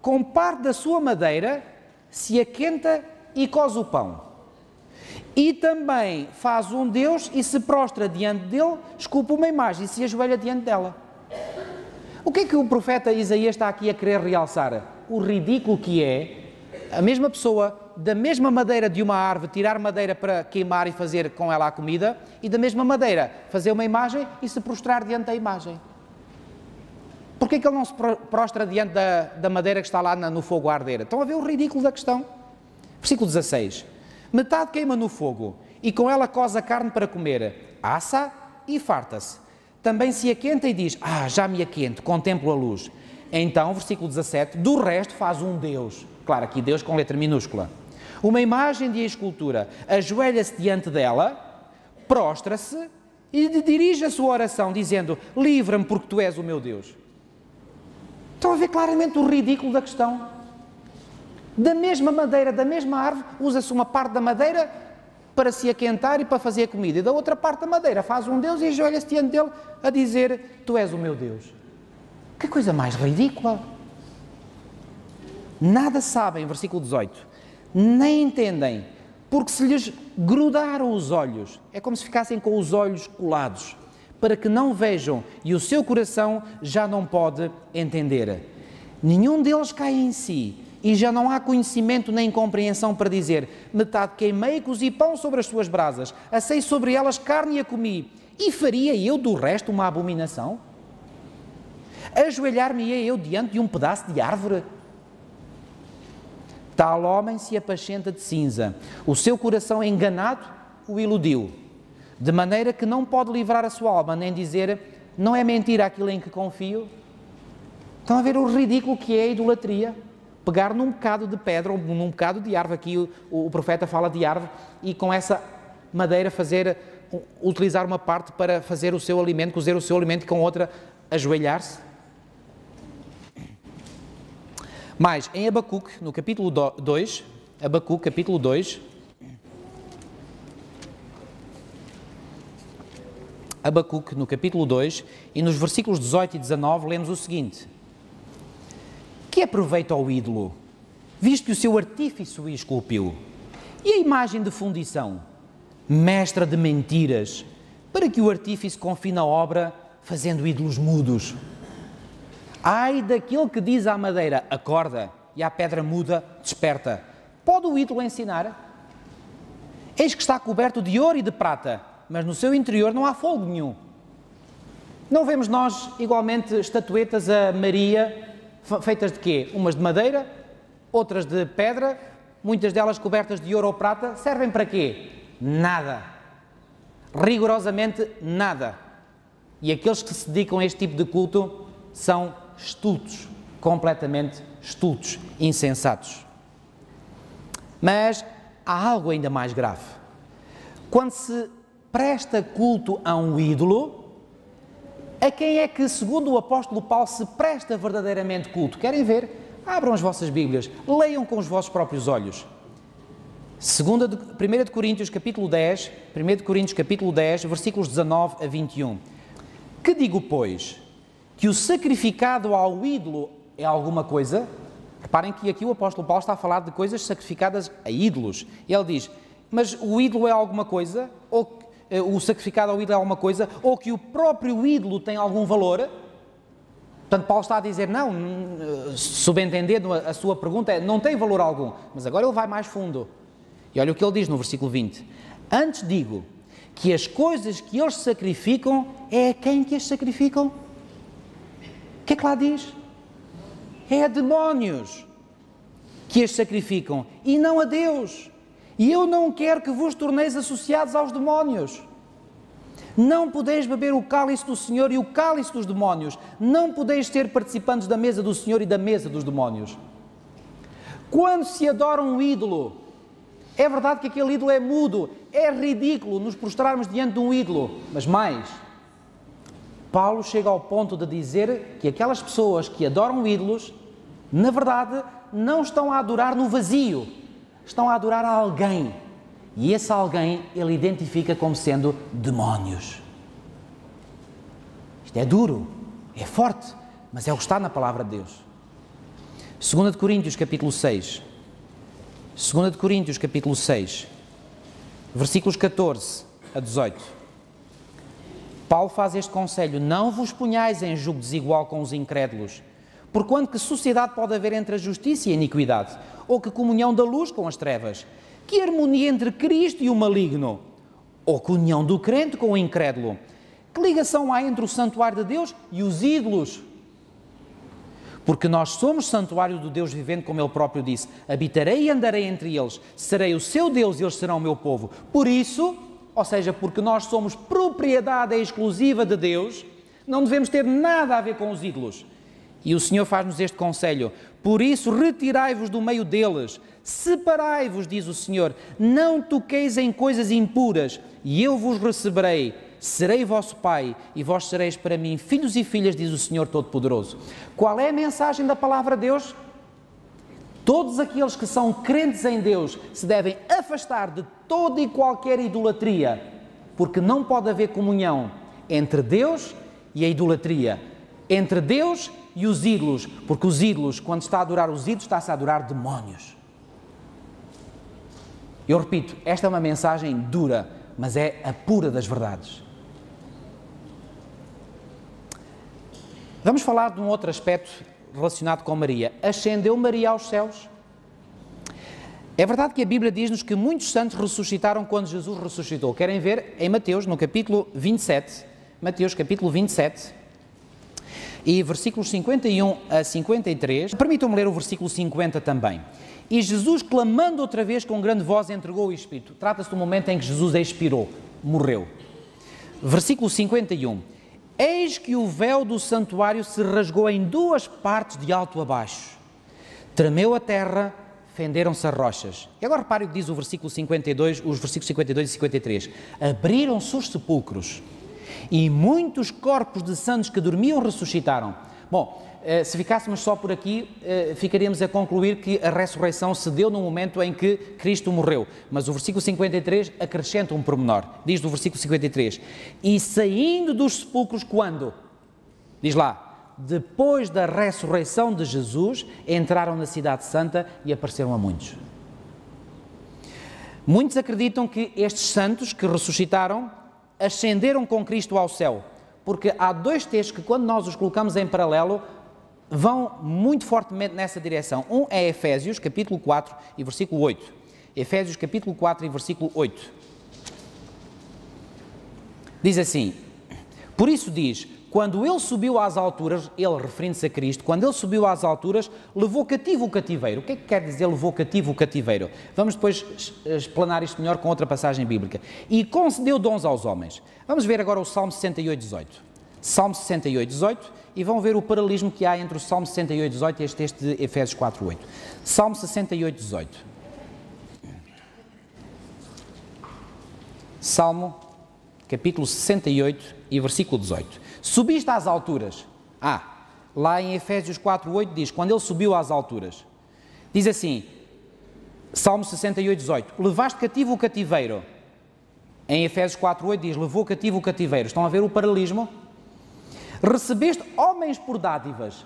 Com parte da sua madeira se aquenta e coze o pão. E também faz um Deus e se prostra diante dele, esculpe uma imagem e se ajoelha diante dela. O que é que o profeta Isaías está aqui a querer realçar? O ridículo que é a mesma pessoa, da mesma madeira de uma árvore, tirar madeira para queimar e fazer com ela a comida, e da mesma madeira fazer uma imagem e se prostrar diante da imagem. Porquê que ele não se prostra diante da madeira que está lá no fogo a arder? Estão a ver o ridículo da questão? Versículo 16. Metade queima no fogo, e com ela coze a carne para comer, assa e farta-se. Também se aquenta e diz, já me aquento, contemplo a luz. Então, versículo 17, do resto faz um Deus. Claro, aqui Deus com letra minúscula. Uma imagem de escultura, ajoelha-se diante dela, prostra-se e dirige a sua oração, dizendo, livra-me porque tu és o meu Deus. Estão a ver claramente o ridículo da questão. Da mesma madeira, da mesma árvore, usa-se uma parte da madeira para se aquentar e para fazer a comida, e da outra parte da madeira faz um Deus e ajoelha-se diante dele a dizer, tu és o meu Deus. Que coisa mais ridícula! Nada sabem, versículo 18, nem entendem, porque se lhes grudaram os olhos, é como se ficassem com os olhos colados, para que não vejam e o seu coração já não pode entender. Nenhum deles cai em si e já não há conhecimento nem compreensão para dizer, metade queimei e cozi pão sobre as suas brasas, assei sobre elas carne e a comi, e faria eu do resto uma abominação? Ajoelhar-me-ia eu diante de um pedaço de árvore? Tal homem se apacenta de cinza, o seu coração enganado o iludiu, de maneira que não pode livrar a sua alma, nem dizer, não é mentira aquilo em que confio. Estão a ver o ridículo que é a idolatria? Pegar num bocado de pedra ou num bocado de árvore, aqui o profeta fala de árvore, e com essa madeira utilizar uma parte para fazer o seu alimento, cozer o seu alimento, e com outra ajoelhar-se. Mas em Abacuque, no capítulo 2, Abacuque, capítulo 2, Abacuque, no capítulo 2, e nos versículos 18 e 19, lemos o seguinte: que aproveita ao ídolo, visto que o seu artífice o esculpiu? E a imagem de fundição, mestra de mentiras, para que o artífice confie na obra, fazendo ídolos mudos? Ai daquele que diz à madeira, acorda, e à pedra muda, desperta. Pode o ídolo ensinar? Eis que está coberto de ouro e de prata, mas no seu interior não há fogo nenhum. Não vemos nós, igualmente, estatuetas a Maria, feitas de quê? Umas de madeira, outras de pedra, muitas delas cobertas de ouro ou prata, servem para quê? Nada. Rigorosamente nada. E aqueles que se dedicam a este tipo de culto são estultos, completamente estultos, insensatos. Mas há algo ainda mais grave. Quando se presta culto a um ídolo, a quem é que, segundo o apóstolo Paulo, se presta verdadeiramente culto? Querem ver? Abram as vossas Bíblias, leiam com os vossos próprios olhos. 1 de Coríntios capítulo 10, 1 de Coríntios capítulo 10, versículos 19 a 21. Que digo, pois? Que o sacrificado ao ídolo é alguma coisa? Reparem que aqui o apóstolo Paulo está a falar de coisas sacrificadas a ídolos. E ele diz, mas o ídolo é alguma coisa? Ou o sacrificado ao ídolo é alguma coisa? Ou que o próprio ídolo tem algum valor? Portanto, Paulo está a dizer, não, subentendendo a sua pergunta, não tem valor algum. Mas agora ele vai mais fundo. E olha o que ele diz no versículo 20. Antes digo que as coisas que eles sacrificam é a quem que as sacrificam? O que é que lá diz? É a demónios que as sacrificam e não a Deus. E eu não quero que vos torneis associados aos demónios. Não podeis beber o cálice do Senhor e o cálice dos demónios. Não podeis ser participantes da mesa do Senhor e da mesa dos demónios. Quando se adora um ídolo, é verdade que aquele ídolo é mudo, é ridículo nos prostrarmos diante de um ídolo, mas mais, Paulo chega ao ponto de dizer que aquelas pessoas que adoram ídolos, na verdade, não estão a adorar no vazio, estão a adorar a alguém, e esse alguém ele identifica como sendo demónios. Isto é duro, é forte, mas é o que está na palavra de Deus. 2 de Coríntios capítulo 6, 2 de Coríntios, capítulo 6, versículos 14 a 18. Paulo faz este conselho, não vos ponhais em julgo desigual com os incrédulos, porquanto que sociedade pode haver entre a justiça e a iniquidade, ou que comunhão da luz com as trevas, que harmonia entre Cristo e o maligno, ou que união do crente com o incrédulo, que ligação há entre o santuário de Deus e os ídolos? Porque nós somos santuário do Deus vivente, como Ele próprio disse, habitarei e andarei entre eles, serei o seu Deus e eles serão o meu povo. Por isso, ou seja, porque nós somos propriedade exclusiva de Deus, não devemos ter nada a ver com os ídolos. E o Senhor faz-nos este conselho, por isso retirai-vos do meio deles, separai-vos, diz o Senhor, não toqueis em coisas impuras, e eu vos receberei. Serei vosso Pai e vós sereis para mim filhos e filhas, diz o Senhor Todo-Poderoso. Qual é a mensagem da palavra de Deus? Todos aqueles que são crentes em Deus se devem afastar de toda e qualquer idolatria, porque não pode haver comunhão entre Deus e a idolatria, entre Deus e os ídolos, porque os ídolos, quando está a adorar os ídolos, está-se a adorar demónios. Eu repito, esta é uma mensagem dura, mas é a pura das verdades. Vamos falar de um outro aspecto relacionado com Maria. Ascendeu Maria aos céus? É verdade que a Bíblia diz-nos que muitos santos ressuscitaram quando Jesus ressuscitou. Querem ver? Em Mateus, no capítulo 27, Mateus capítulo 27, e versículos 51 a 53. Permitam-me ler o versículo 50 também. E Jesus, clamando outra vez com grande voz, entregou o Espírito. Trata-se do momento em que Jesus expirou, morreu. Versículo 51. Eis que o véu do santuário se rasgou em duas partes de alto a baixo. Tremeu a terra, fenderam-se as rochas. E agora repare o que diz o versículo 52, os versículos 52 e 53. Abriram-se os sepulcros e muitos corpos de santos que dormiam ressuscitaram. Bom, se ficássemos só por aqui, ficaríamos a concluir que a ressurreição se deu no momento em que Cristo morreu. Mas o versículo 53 acrescenta um pormenor. Diz do versículo 53, e saindo dos sepulcros quando? Diz lá, depois da ressurreição de Jesus, entraram na cidade santa e apareceram a muitos. Muitos acreditam que estes santos que ressuscitaram ascenderam com Cristo ao céu, porque há dois textos que, quando nós os colocamos em paralelo, vão muito fortemente nessa direção. Um é Efésios, capítulo 4 e versículo 8. Efésios, capítulo 4 e versículo 8. Diz assim, por isso diz, quando ele subiu às alturas, ele referindo-se a Cristo, quando ele subiu às alturas, levou cativo o cativeiro. O que é que quer dizer levou cativo o cativeiro? Vamos depois explanar isto melhor com outra passagem bíblica. E concedeu dons aos homens. Vamos ver agora o Salmo 68, 18. Salmo 68, 18, e vão ver o paralelismo que há entre o Salmo 68, 18 e este texto de Efésios 4, 8. Salmo 68, 18. Salmo, capítulo 68 e versículo 18. Subiste às alturas. Lá em Efésios 4, 8 diz, quando ele subiu às alturas. Diz assim, Salmo 68, 18. Levaste cativo o cativeiro. Em Efésios 4, 8 diz, levou cativo o cativeiro. Estão a ver o paralelismo? Recebeste homens por dádivas.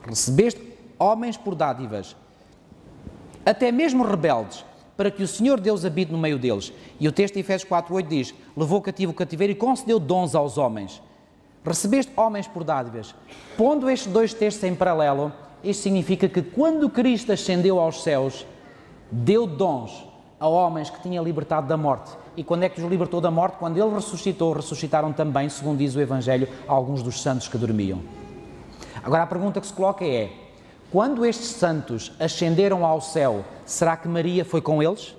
Recebeste homens por dádivas. Até mesmo rebeldes, para que o Senhor Deus habite no meio deles. E o texto de Efésios 4, 8 diz, levou cativo o cativeiro e concedeu dons aos homens. Recebeste homens por dádivas. Pondo estes dois textos em paralelo, isto significa que quando Cristo ascendeu aos céus, deu dons a homens que tinha libertado da morte. E quando é que os libertou da morte? Quando Ele ressuscitou, ressuscitaram também, segundo diz o Evangelho, alguns dos santos que dormiam. Agora a pergunta que se coloca é, quando estes santos ascenderam ao céu, será que Maria foi com eles?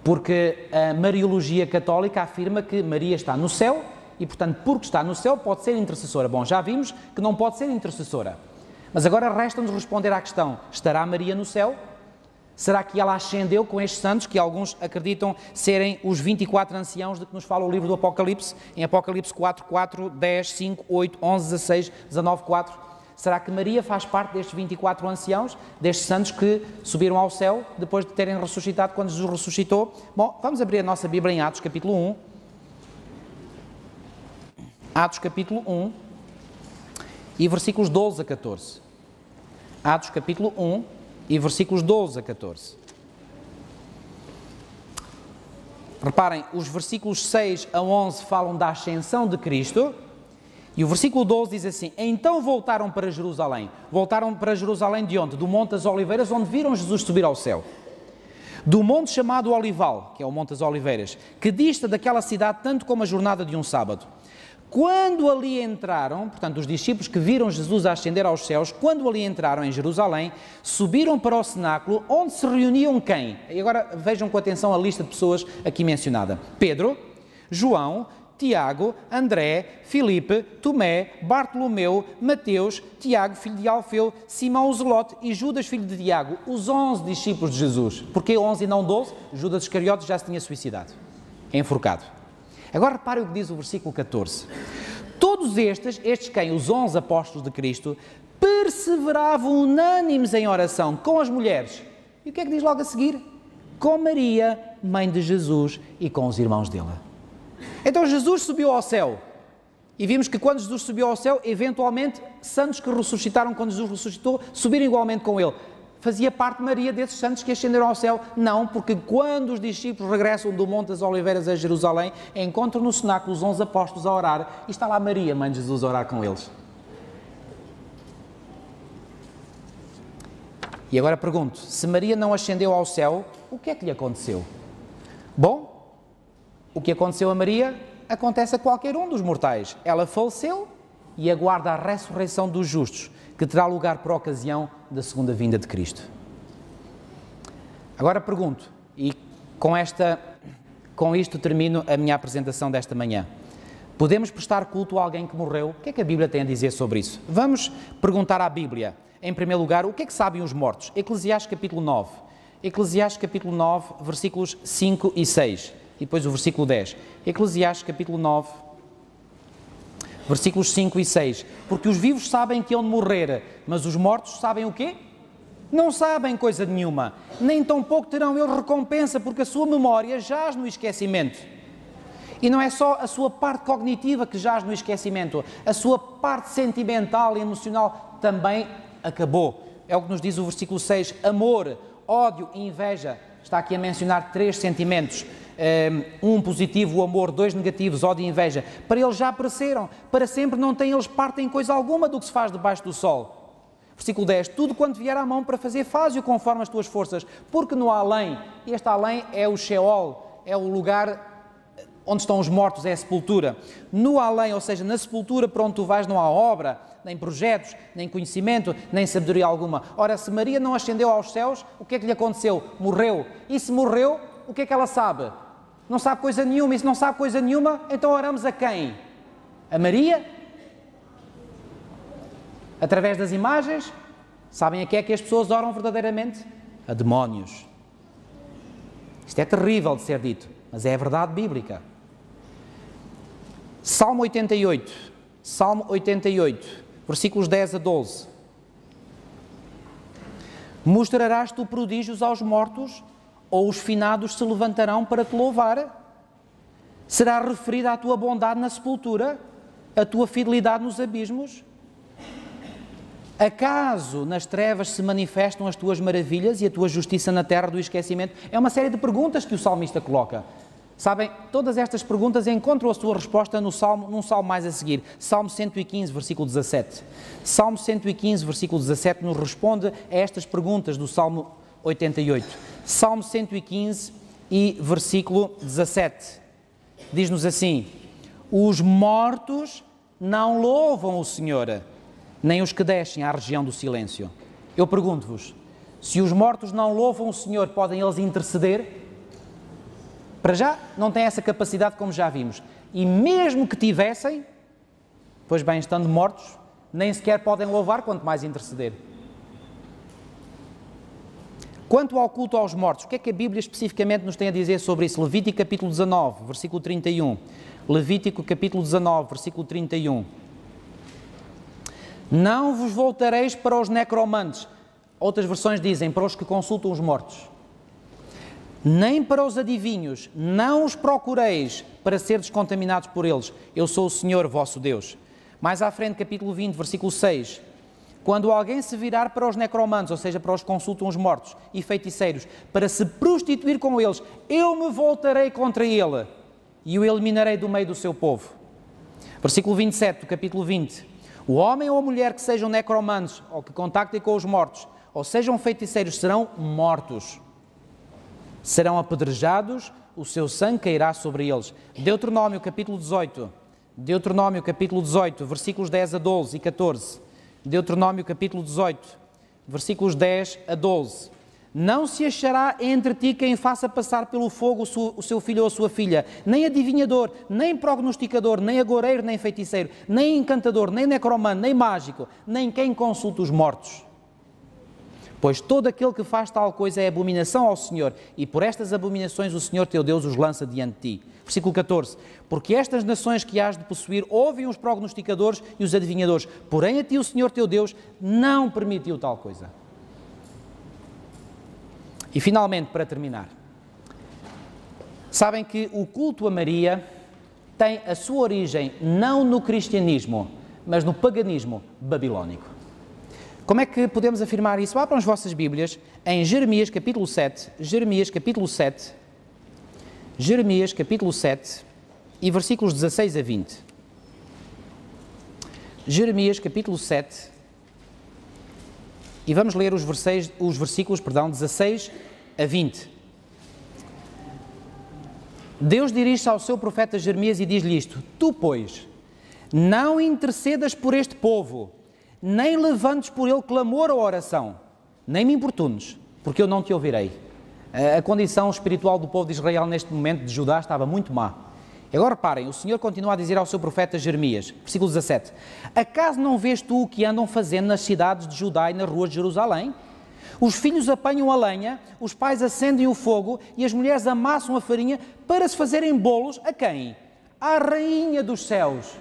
Porque a Mariologia católica afirma que Maria está no céu e, portanto, porque está no céu, pode ser intercessora. Bom, já vimos que não pode ser intercessora. Mas agora resta-nos responder à questão, estará Maria no céu? Será que ela ascendeu com estes santos, que alguns acreditam serem os 24 anciãos de que nos fala o livro do Apocalipse, em Apocalipse 4, 4, 10, 5, 8, 11, 16, 19, 4. Será que Maria faz parte destes 24 anciãos, destes santos que subiram ao céu depois de terem ressuscitado quando Jesus ressuscitou? Bom, vamos abrir a nossa Bíblia em Atos capítulo 1. Atos capítulo 1 e versículos 12 a 14. Atos capítulo 1 e versículos 12 a 14. Reparem, os versículos 6 a 11 falam da ascensão de Cristo e o versículo 12 diz assim, então voltaram para Jerusalém. Voltaram para Jerusalém de onde? Do Monte das Oliveiras, onde viram Jesus subir ao céu. Do monte chamado Olival, que é o Monte das Oliveiras, que dista daquela cidade tanto como a jornada de um sábado. Quando ali entraram, portanto, os discípulos que viram Jesus ascender aos céus, quando ali entraram em Jerusalém, subiram para o cenáculo, onde se reuniam quem? E agora vejam com atenção a lista de pessoas aqui mencionada. Pedro, João, Tiago, André, Filipe, Tomé, Bartolomeu, Mateus, Tiago, filho de Alfeu, Simão o Zelote e Judas, filho de Tiago, os 11 discípulos de Jesus. Porquê 11 e não 12? Judas Iscariotes já se tinha suicidado, enforcado. Agora reparem o que diz o versículo 14. Todos estes quem? Os 11 apóstolos de Cristo, perseveravam unânimes em oração com as mulheres. E o que é que diz logo a seguir? Com Maria, mãe de Jesus, e com os irmãos dele. Então Jesus subiu ao céu. E vimos que quando Jesus subiu ao céu, eventualmente, santos que ressuscitaram quando Jesus ressuscitou, subiram igualmente com ele. Fazia parte de Maria desses santos que ascenderam ao céu? Não, porque quando os discípulos regressam do Monte das Oliveiras a Jerusalém, encontram no cenáculo os 11 apóstolos a orar, e está lá Maria, mãe de Jesus, a orar com eles. E agora pergunto, se Maria não ascendeu ao céu, o que é que lhe aconteceu? Bom, o que aconteceu a Maria acontece a qualquer um dos mortais. Ela faleceu e aguarda a ressurreição dos justos, que terá lugar por ocasião da segunda vinda de Cristo. Agora pergunto, e com isto termino a minha apresentação desta manhã. Podemos prestar culto a alguém que morreu? O que é que a Bíblia tem a dizer sobre isso? Vamos perguntar à Bíblia, em primeiro lugar, o que é que sabem os mortos? Eclesiastes capítulo 9. Eclesiastes capítulo 9, versículos 5 e 6. E depois o versículo 10. Eclesiastes capítulo 9, versículos 5 e 6. Porque os vivos sabem que hão de morrer, mas os mortos sabem o quê? Não sabem coisa nenhuma, nem tampouco terão eles recompensa, porque a sua memória jaz no esquecimento. E não é só a sua parte cognitiva que jaz no esquecimento, a sua parte sentimental e emocional também acabou. É o que nos diz o versículo 6, amor, ódio e inveja. Está aqui a mencionar 3 sentimentos. Um positivo, o amor, 2 negativos, ódio e inveja. Para eles já apareceram, para sempre não têm eles parte em coisa alguma do que se faz debaixo do sol. Versículo 10, tudo quanto vier à mão para fazer, faz-o conforme as tuas forças, porque no além, este além é o Sheol, é o lugar onde estão os mortos, é a sepultura. No além, ou seja, na sepultura para onde tu vais não há obra, nem projetos, nem conhecimento, nem sabedoria alguma. Ora, se Maria não ascendeu aos céus, o que é que lhe aconteceu? Morreu. E se morreu, o que é que ela sabe? Não sabe coisa nenhuma. E se não sabe coisa nenhuma, então oramos a quem? A Maria? Através das imagens? Sabem a que é que as pessoas oram verdadeiramente? A demónios. Isto é terrível de ser dito, mas é a verdade bíblica. Salmo 88, versículos 10 a 12. Mostrarás tu prodígios aos mortos, ou os finados se levantarão para te louvar? Será referida a tua bondade na sepultura, a tua fidelidade nos abismos? Acaso nas trevas se manifestam as tuas maravilhas e a tua justiça na terra do esquecimento? É uma série de perguntas que o salmista coloca. Sabem, todas estas perguntas encontram a sua resposta num salmo mais a seguir. Salmo 115, versículo 17. Salmo 115, versículo 17, nos responde a estas perguntas do Salmo 88. Salmo 115 e versículo 17. Diz-nos assim: os mortos não louvam o Senhor, nem os que descem à região do silêncio. Eu pergunto-vos, se os mortos não louvam o Senhor, podem eles interceder? Para já, não têm essa capacidade, como já vimos. E mesmo que tivessem, pois bem, estando mortos, nem sequer podem louvar, quanto mais interceder. Quanto ao culto aos mortos, o que é que a Bíblia especificamente nos tem a dizer sobre isso? Levítico capítulo 19, versículo 31. Levítico capítulo 19, versículo 31. Não vos voltareis para os necromantes. Outras versões dizem, para os que consultam os mortos. Nem para os adivinhos, não os procureis para ser descontaminados por eles. Eu sou o Senhor vosso Deus. Mais à frente, capítulo 20, versículo 6. Quando alguém se virar para os necromantes, ou seja, para os que consultam os mortos e feiticeiros, para se prostituir com eles, eu me voltarei contra ele e o eliminarei do meio do seu povo. Versículo 27 do capítulo 20. O homem ou a mulher que sejam necromantes, ou que contactem com os mortos, ou sejam feiticeiros, serão mortos. Serão apedrejados, o seu sangue cairá sobre eles. Deuteronômio capítulo 18. Deuteronômio capítulo 18, versículos 10 a 12 e 14. Deuteronômio capítulo 18, versículos 10 a 12. Não se achará entre ti quem faça passar pelo fogo o seu filho ou a sua filha, nem adivinhador, nem prognosticador, nem agoureiro, nem feiticeiro, nem encantador, nem necromante, nem mágico, nem quem consulta os mortos. Pois todo aquele que faz tal coisa é abominação ao Senhor, e por estas abominações o Senhor teu Deus os lança diante de ti. Versículo 14. Porque estas nações que hás de possuir ouvem os prognosticadores e os adivinhadores, porém a ti o Senhor teu Deus não permitiu tal coisa. E finalmente, para terminar, sabem que o culto a Maria tem a sua origem não no cristianismo, mas no paganismo babilónico. Como é que podemos afirmar isso? Abram as vossas Bíblias em Jeremias capítulo 7, Jeremias capítulo 7, Jeremias capítulo 7 e versículos 16 a 20. Jeremias capítulo 7 e vamos ler os versículos 16 a 20. Deus dirige-se ao seu profeta Jeremias e diz-lhe isto: tu, pois, não intercedas por este povo, nem levantes por ele clamor ou oração, nem me importunes, porque eu não te ouvirei. A condição espiritual do povo de Israel neste momento de Judá estava muito má. Agora reparem, o Senhor continua a dizer ao seu profeta Jeremias, versículo 17: acaso não vês tu o que andam fazendo nas cidades de Judá e nas ruas de Jerusalém? Os filhos apanham a lenha, os pais acendem o fogo e as mulheres amassam a farinha para se fazerem bolos a quem? À Rainha dos Céus.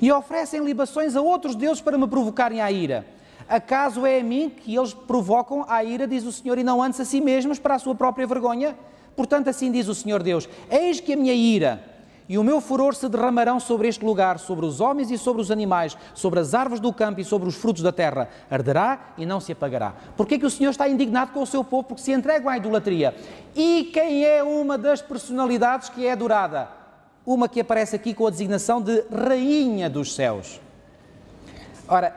E oferecem libações a outros deuses para me provocarem à ira. Acaso é a mim que eles provocam à ira, diz o Senhor, e não antes a si mesmos para a sua própria vergonha? Portanto, assim diz o Senhor Deus: eis que a minha ira e o meu furor se derramarão sobre este lugar, sobre os homens e sobre os animais, sobre as árvores do campo e sobre os frutos da terra. Arderá e não se apagará. Porquê que o Senhor está indignado com o seu povo? Porque se entregam à idolatria. E quem é uma das personalidades que é adorada? Uma que aparece aqui com a designação de Rainha dos Céus. Ora,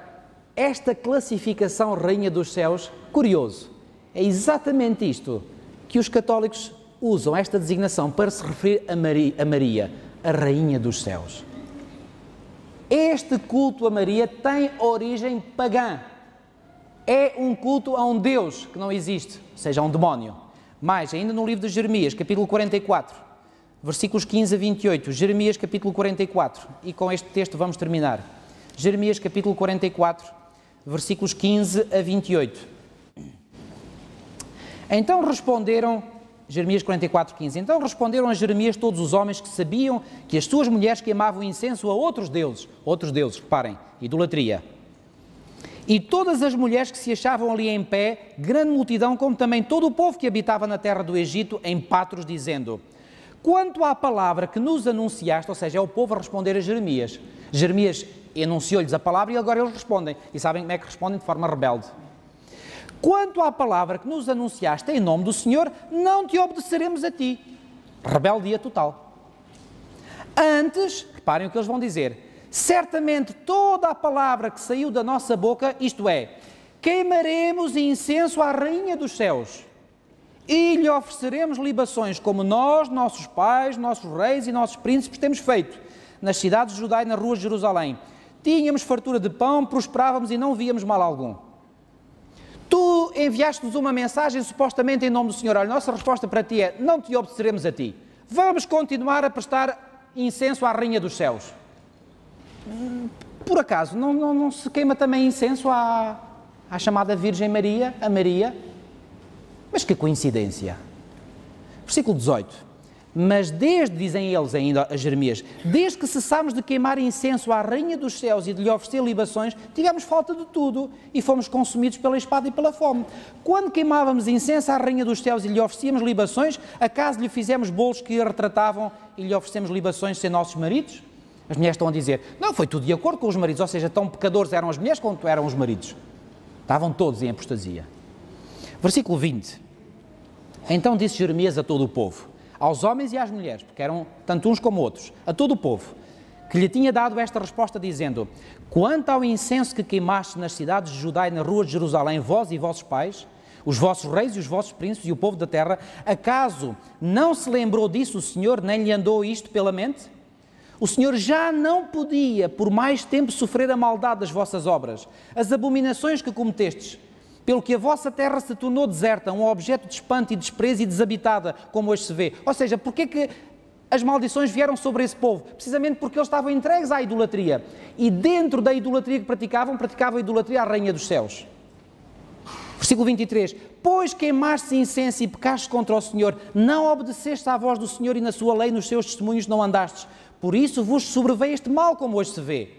esta classificação Rainha dos Céus, curioso, é exatamente isto que os católicos usam, esta designação, para se referir a Maria, a Rainha dos Céus. Este culto a Maria tem origem pagã. É um culto a um Deus que não existe, ou seja, a um demónio. Mas, ainda no livro de Jeremias, capítulo 44, versículos 15 a 28, Jeremias capítulo 44, e com este texto vamos terminar. Jeremias capítulo 44, versículos 15 a 28. Então responderam, Jeremias 44, 15, então responderam a Jeremias todos os homens que sabiam que as suas mulheres queimavam incenso a outros deuses, reparem, idolatria. E todas as mulheres que se achavam ali em pé, grande multidão, como também todo o povo que habitava na terra do Egito, em Patros, dizendo: quanto à palavra que nos anunciaste, ou seja, é o povo a responder a Jeremias. Jeremias enunciou-lhes a palavra e agora eles respondem. E sabem como é que respondem? De forma rebelde. Quanto à palavra que nos anunciaste em nome do Senhor, não te obedeceremos a ti. Rebeldia total. Antes, reparem o que eles vão dizer, certamente toda a palavra que saiu da nossa boca, isto é, queimaremos incenso à Rainha dos Céus e lhe ofereceremos libações como nós, nossos pais, nossos reis e nossos príncipes temos feito nas cidades de Judá e nas ruas de Jerusalém. Tínhamos fartura de pão, prosperávamos e não víamos mal algum. Tu enviaste-nos uma mensagem supostamente em nome do Senhor. Olha, a nossa resposta para ti é: não te obedeceremos a ti. Vamos continuar a prestar incenso à Rainha dos Céus. Por acaso, não se queima também incenso à chamada Virgem Maria, a Maria? Mas que coincidência. Versículo 18. Mas desde, dizem eles ainda a Jeremias, desde que cessámos de queimar incenso à Rainha dos Céus e de lhe oferecer libações, tivemos falta de tudo e fomos consumidos pela espada e pela fome. Quando queimávamos incenso à Rainha dos Céus e lhe oferecíamos libações, acaso lhe fizemos bolos que a retratavam e lhe oferecemos libações sem nossos maridos? As mulheres estão a dizer: não, foi tudo de acordo com os maridos, ou seja, tão pecadores eram as mulheres quanto eram os maridos. Estavam todos em apostasia. Versículo 20. Então disse Jeremias a todo o povo, aos homens e às mulheres, porque eram tanto uns como outros, a todo o povo, que lhe tinha dado esta resposta dizendo: quanto ao incenso que queimaste nas cidades de Judá e nas ruas de Jerusalém, vós e vossos pais, os vossos reis e os vossos príncipes e o povo da terra, acaso não se lembrou disso o Senhor, nem lhe andou isto pela mente? O Senhor já não podia por mais tempo sofrer a maldade das vossas obras, as abominações que cometestes, pelo que a vossa terra se tornou deserta, um objeto de espanto e desprezo e desabitada, como hoje se vê. Ou seja, porque é que as maldições vieram sobre esse povo? Precisamente porque eles estavam entregues à idolatria. E dentro da idolatria que praticavam a idolatria à Rainha dos Céus. Versículo 23. Pois queimaste incenso e pecaste contra o Senhor, não obedeceste à voz do Senhor e na sua lei, nos seus testemunhos não andastes. Por isso vos sobreveio este mal, como hoje se vê.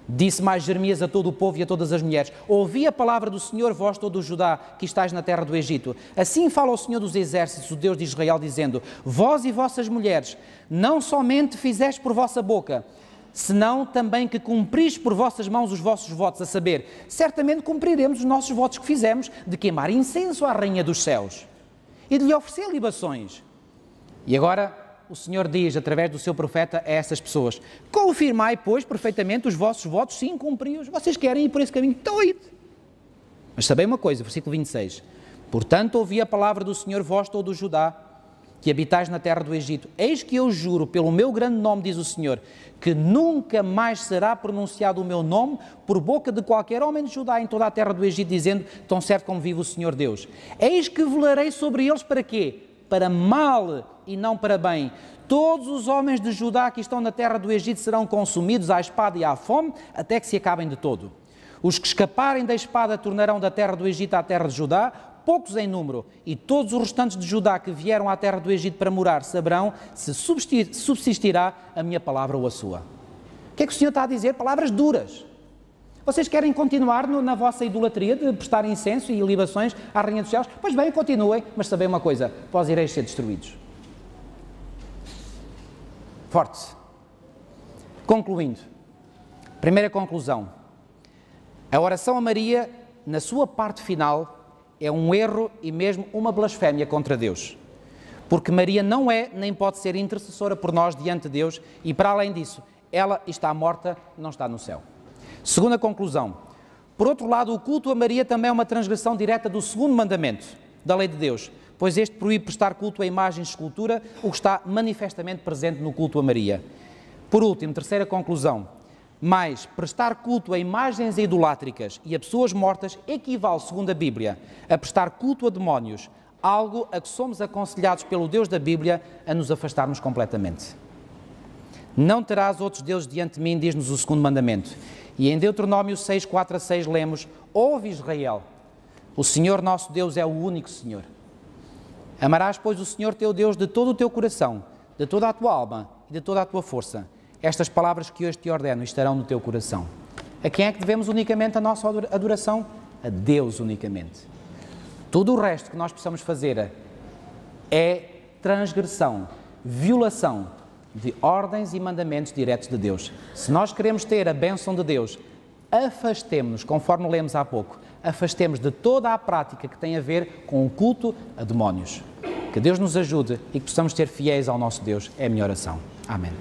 Disse mais Jeremias a todo o povo e a todas as mulheres: ouvi a palavra do Senhor, vós todo o Judá, que estáis na terra do Egito. Assim fala o Senhor dos exércitos, o Deus de Israel, dizendo: vós e vossas mulheres, não somente fizeste por vossa boca, senão também que cumpris por vossas mãos os vossos votos, a saber, certamente cumpriremos os nossos votos que fizemos, de queimar incenso à Rainha dos Céus e de lhe oferecer libações. E agora o Senhor diz, através do seu profeta, a essas pessoas: confirmai, pois, perfeitamente os vossos votos, sim, cumpri-os. Vocês querem ir por esse caminho? Então, ide. Mas sabei uma coisa, versículo 26. Portanto, ouvi a palavra do Senhor, vós todo o Judá, que habitais na terra do Egito. Eis que eu juro, pelo meu grande nome, diz o Senhor, que nunca mais será pronunciado o meu nome por boca de qualquer homem de Judá em toda a terra do Egito, dizendo: tão certo como vive o Senhor Deus. Eis que velarei sobre eles para quê? Para mal e não para bem. Todos os homens de Judá que estão na terra do Egito serão consumidos à espada e à fome, até que se acabem de todo. Os que escaparem da espada tornarão da terra do Egito à terra de Judá, poucos em número, e todos os restantes de Judá que vieram à terra do Egito para morar saberão se subsistirá a minha palavra ou a sua. O que é que o Senhor está a dizer? Palavras duras. Vocês querem continuar na vossa idolatria de prestar incenso e libações à Rainha dos Céus? Pois bem, continuem, mas sabem uma coisa: vós ireis ser destruídos. Forte. Concluindo, primeira conclusão: a oração a Maria, na sua parte final, é um erro e mesmo uma blasfémia contra Deus. Porque Maria não é, nem pode ser intercessora por nós diante de Deus e, para além disso, ela está morta, não está no céu. Segunda conclusão: por outro lado, o culto a Maria também é uma transgressão direta do segundo mandamento da lei de Deus, pois este proíbe prestar culto a imagens de escultura, o que está manifestamente presente no culto a Maria. Por último, terceira conclusão: mas prestar culto a imagens idolátricas e a pessoas mortas equivale, segundo a Bíblia, a prestar culto a demónios, algo a que somos aconselhados pelo Deus da Bíblia a nos afastarmos completamente. Não terás outros deuses diante de mim, diz-nos o segundo mandamento. E em Deuteronômio 6, 4 a 6 lemos: ouve Israel, o Senhor nosso Deus é o único Senhor. Amarás, pois, o Senhor teu Deus de todo o teu coração, de toda a tua alma e de toda a tua força. Estas palavras que hoje te ordeno estarão no teu coração. A quem é que devemos unicamente a nossa adoração? A Deus unicamente. Tudo o resto que nós possamos fazer é transgressão, violação de ordens e mandamentos diretos de Deus. Se nós queremos ter a bênção de Deus, afastemo-nos, conforme lemos há pouco, afastemos de toda a prática que tem a ver com o culto a demónios. Que Deus nos ajude e que possamos ser fiéis ao nosso Deus. É a minha oração. Amém.